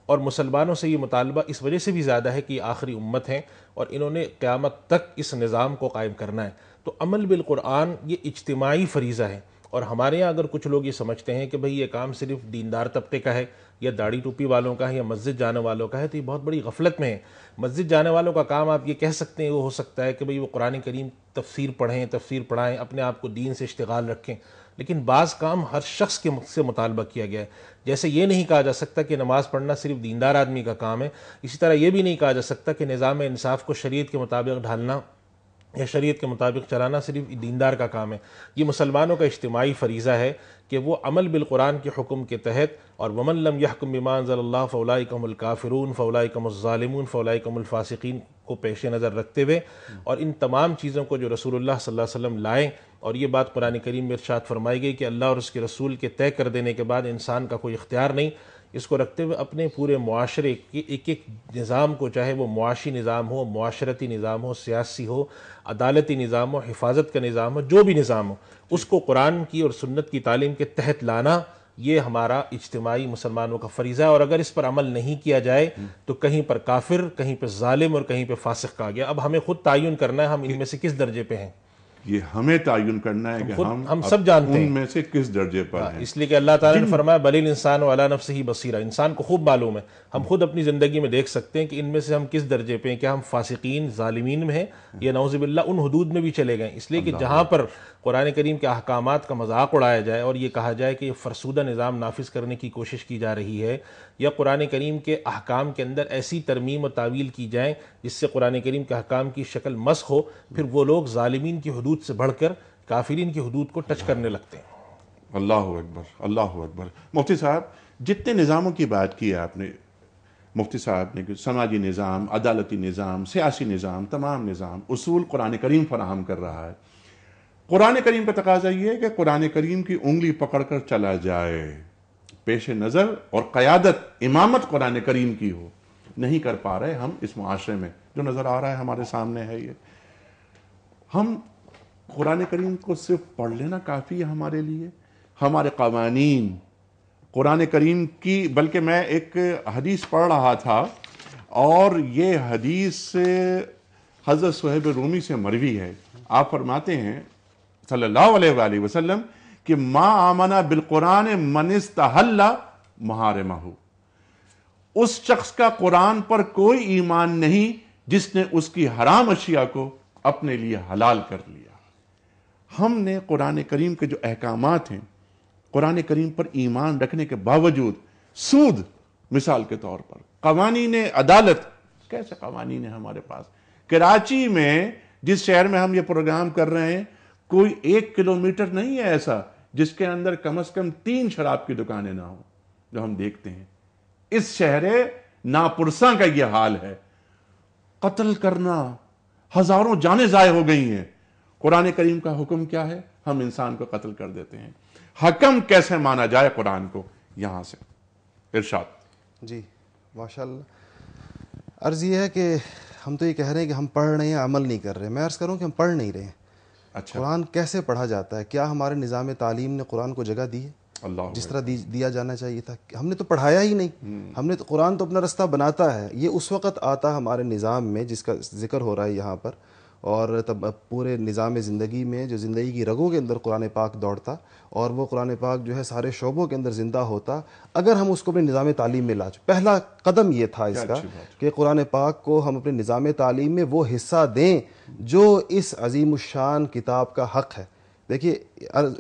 اور مسلمانوں سے یہ مطالبہ اس وجہ سے بھی زیادہ ہے کہ یہ آخری امت ہیں اور انہوں نے قیامت تک اس نظام کو قائم کرنا ہے. تو عمل بالقرآن یہ اجتماعی فریضہ ہے. اور ہمارے یہاں اگر کچھ لوگ یہ سمجھتے ہیں کہ بھئی یہ کام صرف دیندار طبقے کا ہے یا داڑھی ٹوپی والوں کا ہے یا مسجد جانے والوں کا ہے, تو یہ بہت بڑی غفلت میں ہے. مسجد جانے والوں کا کام آپ یہ کہہ سکتے ہیں وہ ہو سکتا ہے کہ بھئی وہ قرآن کریم تفسیر پڑھیں, تفسیر پڑھائیں, اپنے آپ کو دین سے اشتغال رکھیں, لیکن بعض کام ہر شخص کے سے مطالبہ کیا گیا ہے. جیسے یہ نہیں کہا جا سکتا کہ نماز پڑھنا صرف دیندار آدمی کا کام ہے, اسی طرح یہ بھی نہیں کہا جا سکتا کہ نظام انصاف کو شریعت کے مطابق ڈھالنا یا شریعت کے مطابق چلانا صرف دیندار کا کام ہے. یہ مسلمانوں کا اجتماعی فریضہ ہے کہ وہ عمل بالقرآن کے حکم کے تحت, اور ومن لم یحکم بما انزل اللہ فاولئک هم الکافرون فاولئک هم الظالمون فاولئک هم الفاسقین کو پیش نظر رکھتے ہوئے, اور ان تمام چیزوں کو جو رسول اللہ صلی اللہ علیہ وسلم لائیں, اور یہ بات قرآن کریم میں ارشاد فرمائی گئی کہ اللہ اور اس کے رسول کے طے کر دینے کے بعد انسان کا کوئی اختیار نہیں, اس کو رکھتے ہوئے اپنے پورے معاشرے کے ایک ایک نظام کو, چاہے وہ معاشی نظام ہو, معاشرتی نظام ہو, سیاسی ہو, عدالتی نظام ہو, حفاظت کا نظام ہو, جو بھی نظام ہو, اس کو قرآن کی اور سنت کی تعلیم کے تحت لانا یہ ہمارا اجتماعی مسلمانوں کا فریضہ ہے. اور اگر اس پر عمل نہیں کیا جائے تو کہیں پر کافر, کہیں پہ ظالم اور کہیں پہ فاسق کہا گیا. اب ہمیں خود تعین کرنا ہے ہم ان میں سے کس درجے پہ ہیں. یہ ہمیں تعین کرنا ہے کہ ہم سب جانتے ہیں ان میں سے کس درجے پر ہیں. اس لیے کہ اللہ تعالیٰ نے فرمایا بل الانسان علی نفسہ بصیرہ، انسان کو خوب معلوم ہے، ہم خود اپنی زندگی میں دیکھ سکتے ہیں کہ ان میں سے ہم کس درجے پہ ہیں، کیا ہم فاسقین ظالمین میں ہیں یا نعوذ باللہ ان حدود میں بھی چلے گئے. اس لیے کہ جہاں پر قرآن کریم کے احکامات کا مذاق اڑایا جائے اور یہ کہا جائے کہ یہ فرسودہ نظام نافذ کرنے کی کوشش کی جا رہی ہے، یا قرآن کریم کے احکام کے اندر ایسی ترمیم و تعویل کی جائیں جس سے قرآن کریم کے احکام کی شکل مسخ ہو، پھر وہ لوگ ظالمین کی حدود سے بڑھ کر کافرین کی حدود کو ٹچ کرنے لگتے ہیں. اللہ اکبر، اللہ اکبر. مفتی صاحب جتنے نظاموں کی بات کی ہے آپ نے، مفتی صاحب نے، سماجی نظام، عدالتی نظام، سیاسی نظام، تمام نظام اصول قرآن کریم فراہم کر رہا ہے. قرآن کریم کا تقاضا یہ ہے کہ قرآن کریم کی انگلی پکڑ کر چلا جائے، پیش نظر اور قیادت امامت قرآن کریم کی ہو. نہیں کر پا رہے ہم اس معاشرے میں، جو نظر آ رہا ہے ہمارے سامنے ہے. یہ ہم قرآن کریم کو صرف پڑھ لینا کافی ہے ہمارے لیے؟ ہمارے قوانین قرآن کریم کی، بلکہ میں ایک حدیث پڑھ رہا تھا اور یہ حدیث حضرت صہیب رومی سے مروی ہے. آپ فرماتے ہیں صلی اللہ علیہ وآلہ وسلم کہ ما آمنا بالقرآن من استحل محارمہ، اس شخص کا قرآن پر کوئی ایمان نہیں جس نے اس کی حرام اشیاء کو اپنے لیے حلال کر لیا. ہم نے قرآن کریم کے جو احکامات ہیں، قرآن کریم پر ایمان رکھنے کے باوجود سود مثال کے طور پر، قوانین عدالت، کیسے قوانین ہیں ہمارے پاس. کراچی میں جس شہر میں ہم یہ پروگرام کر رہے ہیں، کوئی 1 کلومیٹر نہیں ہے ایسا جس کے اندر کم از کم 3 شراب کی دکانیں نہ ہوں جو ہم دیکھتے ہیں. اس شہر ناپرساں کا یہ حال ہے. قتل کرنا، ہزاروں جانیں ضائع ہو گئی ہیں. قرآن کریم کا حکم کیا ہے؟ ہم انسان کو قتل کر دیتے ہیں. حکم کیسے مانا جائے قرآن کو؟ یہاں سے ارشاد. جی ماشاءاللہ. عرض یہ ہے کہ ہم تو یہ کہہ رہے ہیں کہ ہم پڑھ رہے ہیں، عمل نہیں کر رہے. میں عرض کروں کہ ہم پڑھ نہیں رہے ہیں. اچھا، قرآن کیسے پڑھا جاتا ہے؟ کیا ہمارے نظام تعلیم نے قرآن کو جگہ دی ہے جس طرح دیا جانا چاہیے تھا؟ ہم نے تو پڑھایا ہی نہیں. ہم نے تو، قرآن تو اپنا رستہ بناتا ہے. یہ اس وقت آتا ہمارے نظام میں جس کا ذکر ہو رہا ہے یہاں پر، اور تب پورے نظام زندگی میں جو زندگی کی رگوں کے اندر قرآن پاک دوڑتا، اور وہ قرآن پاک جو ہے سارے شعبوں کے اندر زندہ ہوتا اگر ہم اس کو اپنے نظام تعلیم میں لا. پہلا قدم یہ تھا اس کا کہ قرآن پاک کو ہم اپنے نظام تعلیم میں وہ حصہ دیں جو اس عظیم الشان کتاب کا حق ہے. دیکھیے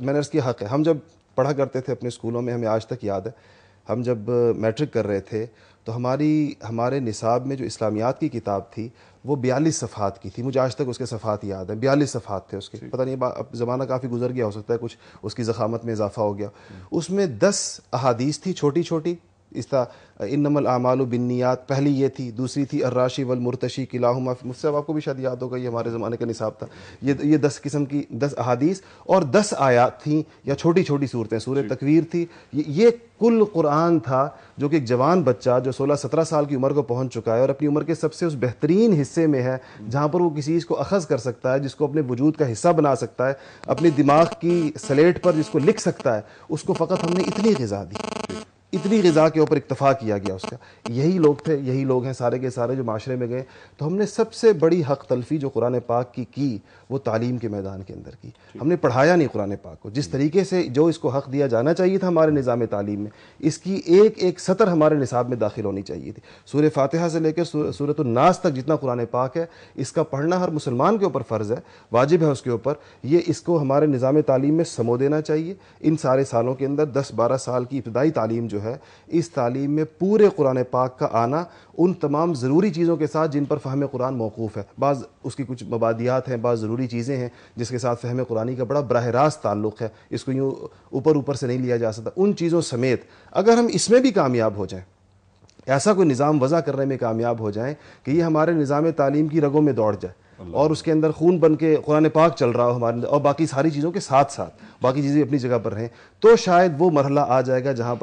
میں نے عرض کیا حق ہے. ہم جب پڑھا کرتے تھے اپنے اسکولوں میں، ہمیں آج تک یاد ہے، ہم جب میٹرک کر رہے تھے تو ہمارے نصاب میں جو اسلامیات کی کتاب تھی وہ 42 صفحات کی تھی. مجھے آج تک اس کے صفحات یاد ہیں. 42 صفحات تھے اس کے. پتہ نہیں اب زمانہ کافی گزر گیا، ہو سکتا ہے کچھ اس کی ضخامت میں اضافہ ہو گیا. اس میں 10 احادیث تھی چھوٹی چھوٹی. اس طرح انما الاعمال بالنیات پہلی یہ تھی، دوسری تھی الراشی والمرتشی کلاہما، مجھ سے آپ کو بھی شاید یاد ہوگا، یہ ہمارے زمانے کا نصاب تھا. یہ 10 قسم کی 10 احادیث اور 10 آیات تھیں یا چھوٹی چھوٹی صورتیں. سورہ تکویر تھی. یہ کل قرآن تھا جو کہ ایک جوان بچہ جو 16-17 سال کی عمر کو پہنچ چکا ہے اور اپنی عمر کے سب سے اس بہترین حصے میں ہے جہاں پر وہ کسی چیز کو اخذ کر سکتا ہے، جس کو اپنے وجود کا حصہ بنا سکتا ہے، اپنے دماغ کی سلیٹ پر جس کو لکھ سکتا ہے، اس کو فقط ہم نے اتنی غذا دی، اتنی غذا کے اوپر اکتفا کیا گیا اس کا. یہی لوگ تھے، یہی لوگ ہیں سارے کے سارے جو معاشرے میں گئے. تو ہم نے سب سے بڑی حق تلفی جو قرآن پاک کی وہ تعلیم کے میدان کے اندر کی. ہم نے پڑھایا نہیں قرآن پاک کو جس طریقے سے جو اس کو حق دیا جانا چاہیے تھا ہمارے نظام تعلیم میں. اس کی ایک ایک سطر ہمارے نصاب میں داخل ہونی چاہیے تھی. سورہ فاتحہ سے لے کر سورۃ الناس تک جتنا قرآن پاک ہے، اس کا پڑھنا ہر مسلمان کے اوپر فرض ہے، واجب ہے اس کے اوپر. اس کو ہمارے نظام تعلیم میں سمو دینا چاہیے. ان سارے سالوں کے اندر 10-12 سال کی ابتدائی تعلیم جو ہے، اس تعلیم میں پورے قرآن پاک کا آنا ان تمام ضروری چیزوں کے ساتھ جن پر فہم قرآن موقوف ہے. بعض اس کی کچھ مبادیات ہیں، بعض ضروری چیزیں ہیں جس کے ساتھ فہم قرآنی کا بڑا براہ راست تعلق ہے، اس کو یوں اوپر سے نہیں لیا جا سکتا. ان چیزوں سمیت اگر ہم اس میں بھی کامیاب ہو جائیں، ایسا کوئی نظام وضع کرنے میں کامیاب ہو جائیں کہ یہ ہمارے نظام تعلیم کی رگوں میں دوڑ جائے اور اس کے اندر خون بن کے قرآن پاک چل رہا ہو ہمارے، اور باقی ساری چیزوں کے ساتھ ساتھ باقی چیزیں اپنی جگہ پر رہیں، تو شاید وہ مرحلہ آ جائے گا جہاں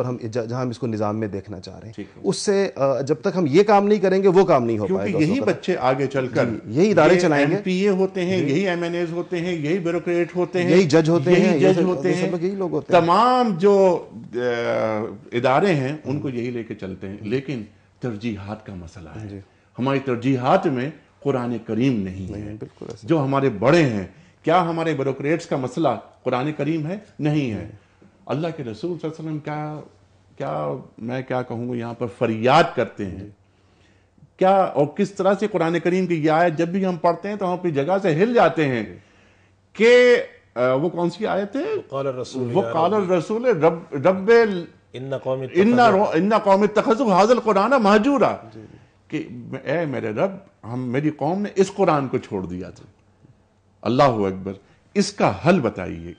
ہم اس کو نظام میں دیکھنا چاہ رہے ہیں. اس سے جب تک ہم یہ کام نہیں کریں گے وہ کام نہیں ہو پائے گا. یہی بچے آگے چل کر یہی ادارے چلائیں گے. اے ہوتے ہیں، یہی MNAs ہوتے ہیں، یہی بیوروکریٹ ہوتے ہیں، یہی جج ہوتے ہیں، یہی لوگ ہوتے ہیں. تمام جو ادارے ہیں ان کو یہی لے کے چلتے ہیں. لیکن ترجیحات کا مسئلہ ہے. ہماری ترجیحات میں قرآن کریم نہیں ہے. جو ہمارے بڑے ہیں کیا ہمارے بیوروکریٹس کا مسئلہ قرآن کریم ہے؟ نہیں ہے. اللہ کے رسول صلی اللہ علیہ وسلم میں کیا کہوں یہاں پر فریاد کرتے ہیں کیا اور کس طرح سے قرآن کریم کی یہ آیت جب بھی ہم پڑھتے ہیں تو ہم اپنی جگہ سے ہل جاتے ہیں کہ وہ کون سی آیت ہے؟ وہ قال الرسول رب ان قوم اتخذوا هذا القرآن مہجورا، کہ اے میرے رب میری قوم نے اس قرآن کو چھوڑ دیا تھا. اللہ اکبر. اس کا حل بتائیے.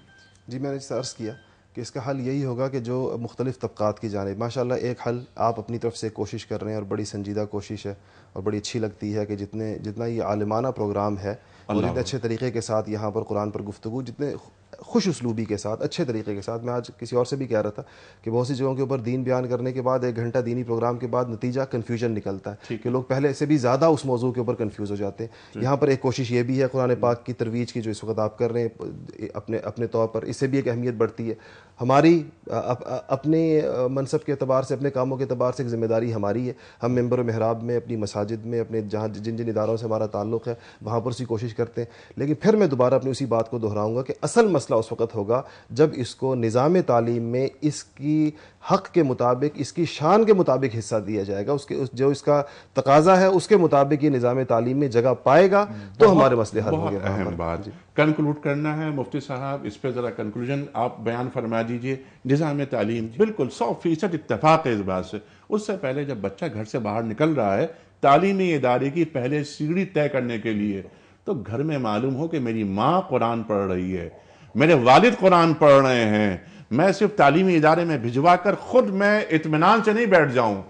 جی میں نے جیسے عرض کیا کہ اس کا حل یہی ہوگا کہ جو مختلف طبقات کی جانب ماشاءاللہ ایک حل آپ اپنی طرف سے کوشش کر رہے ہیں اور بڑی سنجیدہ کوشش ہے اور بڑی اچھی لگتی ہے کہ جتنا یہ عالمانہ پروگرام ہے اور اتنے اچھے طریقے کے ساتھ یہاں پر قرآن پر گفتگو، جتنے خوش اسلوبی کے ساتھ اچھے طریقے کے ساتھ، میں آج کسی اور سے بھی کہہ رہا تھا کہ بہت سی جگہوں کے اوپر دین بیان کرنے کے بعد 1 گھنٹہ دینی پروگرام کے بعد نتیجہ کنفیوژن نکلتا ہے کہ لوگ پہلے سے بھی زیادہ اس موضوع کے اوپر کنفیوز ہو جاتے ہیں. یہاں پر ایک کوشش یہ بھی ہے قرآن پاک کی ترویج کی جو اس وقت آپ کر رہے ہیں اپنے طور پر، اس سے بھی ایک اہمیت بڑھتی ہے. ہماری اپنے منصب کے اعتبار سے، اپنے کاموں کے اعتبار سے ایک ذمہ داری ہماری ہے. ہم ممبر و محراب میں، اپنی مساجد میں، اپنے جن اداروں سے ہمارا تعلق ہے وہاں پر اسی کوشش کرتے ہیں. لیکن پھر میں دوبارہ اپنی اسی بات کو دہراؤں گا کہ اصل مسئلہ اس وقت ہوگا جب اس کو نظام تعلیم میں اس کی حق کے مطابق، اس کی شان کے مطابق حصہ دیا جائے گا، جو اس کا تقاضا ہے اس کے مطابق یہ نظام تعلیم میں جگہ پائے گا تو ہمارے مسئلے حل ہوں گے. اہم بات کنکلوڈ کرنا ہے مفتی صاحب، اس پہ ذرا کنکلوژن آپ بیان فرما دیجئے. نظام تعلیم بالکل 100% اتفاق ہے اس بات سے. اس سے پہلے جب بچہ گھر سے باہر نکل رہا ہے تعلیمی ادارے کی پہلے سیڑھی طے کرنے کے لیے، تو گھر میں معلوم ہو کہ میری ماں قرآن پڑھ رہی ہے، میرے والد قرآن پڑھ رہے ہیں. میں صرف تعلیمی ادارے میں بھجوا کر خود میں اطمینان سے نہیں بیٹھ جاؤں.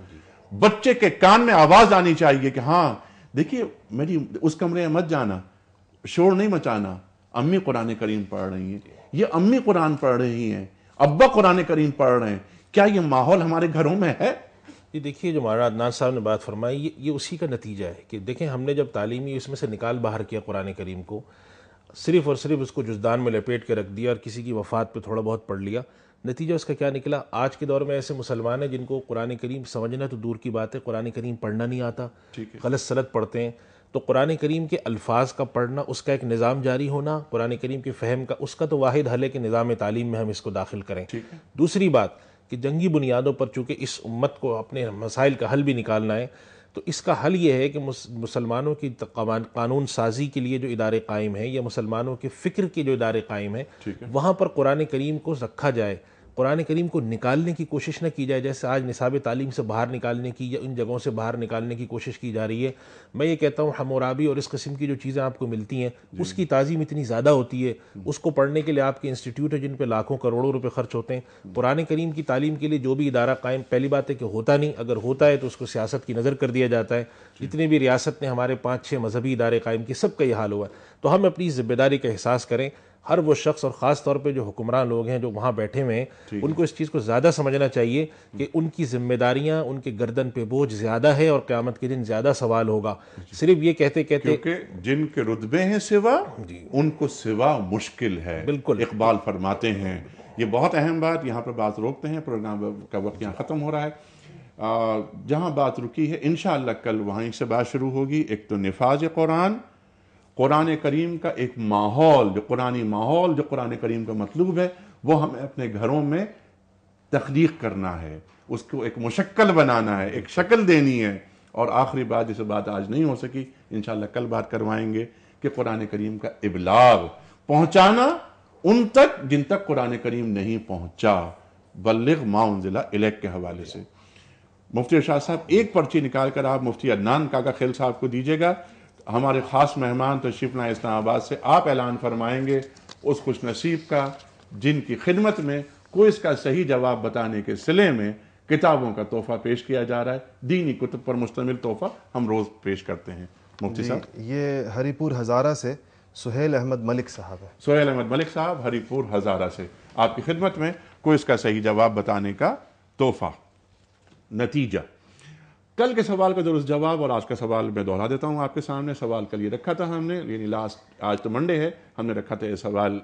بچے کے کان میں آواز آنی چاہیے کہ ہاں دیکھیے میری اس کمرے میں مت جانا، شور نہیں مچانا، امی قرآن کریم پڑھ رہی ہیں، یہ امی قرآن پڑھ رہی ہیں، ابا قرآن کریم پڑھ رہے ہیں. کیا یہ ماحول ہمارے گھروں میں ہے؟ یہ دیکھیے جو مولانا عدنان صاحب نے بات فرمائی یہ اسی کا نتیجہ ہے کہ دیکھیں ہم نے جب تعلیمی اس میں سے نکال باہر کیا قرآن کریم کو، صرف اور صرف اس کو جزدان میں لپیٹ کے رکھ دیا اور کسی کی وفات پہ تھوڑا بہت پڑھ لیا. نتیجہ اس کا کیا نکلا؟ آج کے دور میں ایسے مسلمان ہیں جن کو قرآن کریم سمجھنا تو دور کی بات ہے، قرآن کریم پڑھنا نہیں آتا، غلط سلط پڑھتے ہیں. تو قرآن کریم کے الفاظ کا پڑھنا، اس کا ایک نظام جاری ہونا، قرآن کریم کے فہم کا، اس کا تو واحد حل ہے کہ نظام تعلیم میں ہم اس کو داخل کریں. دوسری بات کہ جنگی بنیادوں پر چونکہ اس امت کو اپنے مسائل کا حل بھی نکالنا ہے، تو اس کا حل یہ ہے کہ مسلمانوں کی قانون سازی کے لیے جو ادارے قائم ہیں یا مسلمانوں کے فکر کے جو ادارے قائم ہیں وہاں پر قرآن کریم کو رکھا جائے. قرآن کریم کو نکالنے کی کوشش نہ کی جائے جیسے آج نصاب تعلیم سے باہر نکالنے کی یا ان جگہوں سے باہر نکالنے کی کوشش کی جا رہی ہے. میں یہ کہتا ہوں حمورابی اور اس قسم کی جو چیزیں آپ کو ملتی ہیں اس کی تعظیم اتنی زیادہ ہوتی ہے، اس کو پڑھنے کے لیے آپ کے انسٹیٹیوٹ ہے جن پہ لاکھوں کروڑوں روپے خرچ ہوتے ہیں. قرآن کریم کی تعلیم کے لیے جو بھی ادارہ قائم، پہلی بات ہے کہ ہوتا نہیں، اگر ہوتا ہے تو اس کو سیاست کی نظر کر دیا جاتا ہے. جتنے بھی ریاست نے ہمارے 5-6 مذہبی ادارے قائم کیے سب کا یہ حال ہوا ہے. تو ہم اپنی ذمہ داری کا احساس کریں. ہر وہ شخص اور خاص طور پہ جو حکمران لوگ ہیں جو وہاں بیٹھے ہوئے ہیں ان کو اس چیز کو زیادہ سمجھنا چاہیے کہ ان کی ذمہ داریاں، ان کے گردن پہ بوجھ زیادہ ہے اور قیامت کے دن زیادہ سوال ہوگا. صرف یہ کہتے کیونکہ جن کے رتبے ہیں سوا ان کو سوا مشکل ہے. بالکل اقبال فرماتے ہیں. یہ بہت اہم بات. یہاں پر بات روکتے ہیں، پروگرام کا وقت یہاں ختم ہو رہا ہے. جہاں بات رکی ہے انشاءاللہ کل وہیں سے بات شروع ہوگی. ایک تو نفاذ قرآن کریم کا ایک ماحول، جو قرآنی ماحول جو قرآن کریم کا مطلوب ہے وہ ہمیں اپنے گھروں میں تخلیق کرنا ہے، اس کو ایک مشکل بنانا ہے، ایک شکل دینی ہے. اور آخری بات جسے بات آج نہیں ہو سکی انشاءاللہ کل بات کروائیں گے کہ قرآن کریم کا ابلاغ پہنچانا ان تک جن تک قرآن کریم نہیں پہنچا. بلغ ما انزل الیک کے حوالے سے مفتی ارشاد صاحب ایک پرچی نکال کر آپ مفتی عدنان کاکا خیل صاحب کو دیجیے گا. ہمارے خاص مہمان تشریف لائے اسلام آباد سے، آپ اعلان فرمائیں گے اس خوش نصیب کا جن کی خدمت میں کوئی اس کا صحیح جواب بتانے کے صلے میں کتابوں کا تحفہ پیش کیا جا رہا ہے. دینی کتب پر مشتمل تحفہ ہم روز پیش کرتے ہیں. مفتی صاحب یہ ہری پور ہزارہ سے سہیل احمد ملک صاحب ہے. سہیل احمد ملک صاحب ہری پور ہزارہ سے آپ کی خدمت میں کوئی اس کا صحیح جواب بتانے کا تحفہ. نتیجہ کل کے سوال کا درست جواب اور آج کا سوال میں دوہرا دیتا ہوں آپ کے سامنے. سوال کل یہ رکھا تھا ہم نے، یعنی آج تو منڈے ہے، ہم نے رکھا تھا یہ سوال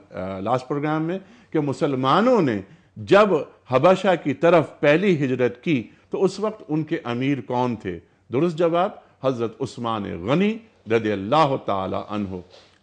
لاسٹ پروگرام میں کہ مسلمانوں نے جب حبشہ کی طرف پہلی ہجرت کی تو اس وقت ان کے امیر کون تھے؟ درست جواب حضرت عثمان غنی رضی اللہ تعالی عنہ.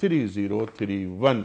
3031।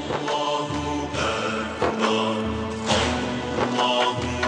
Allahu Akbar, Allahu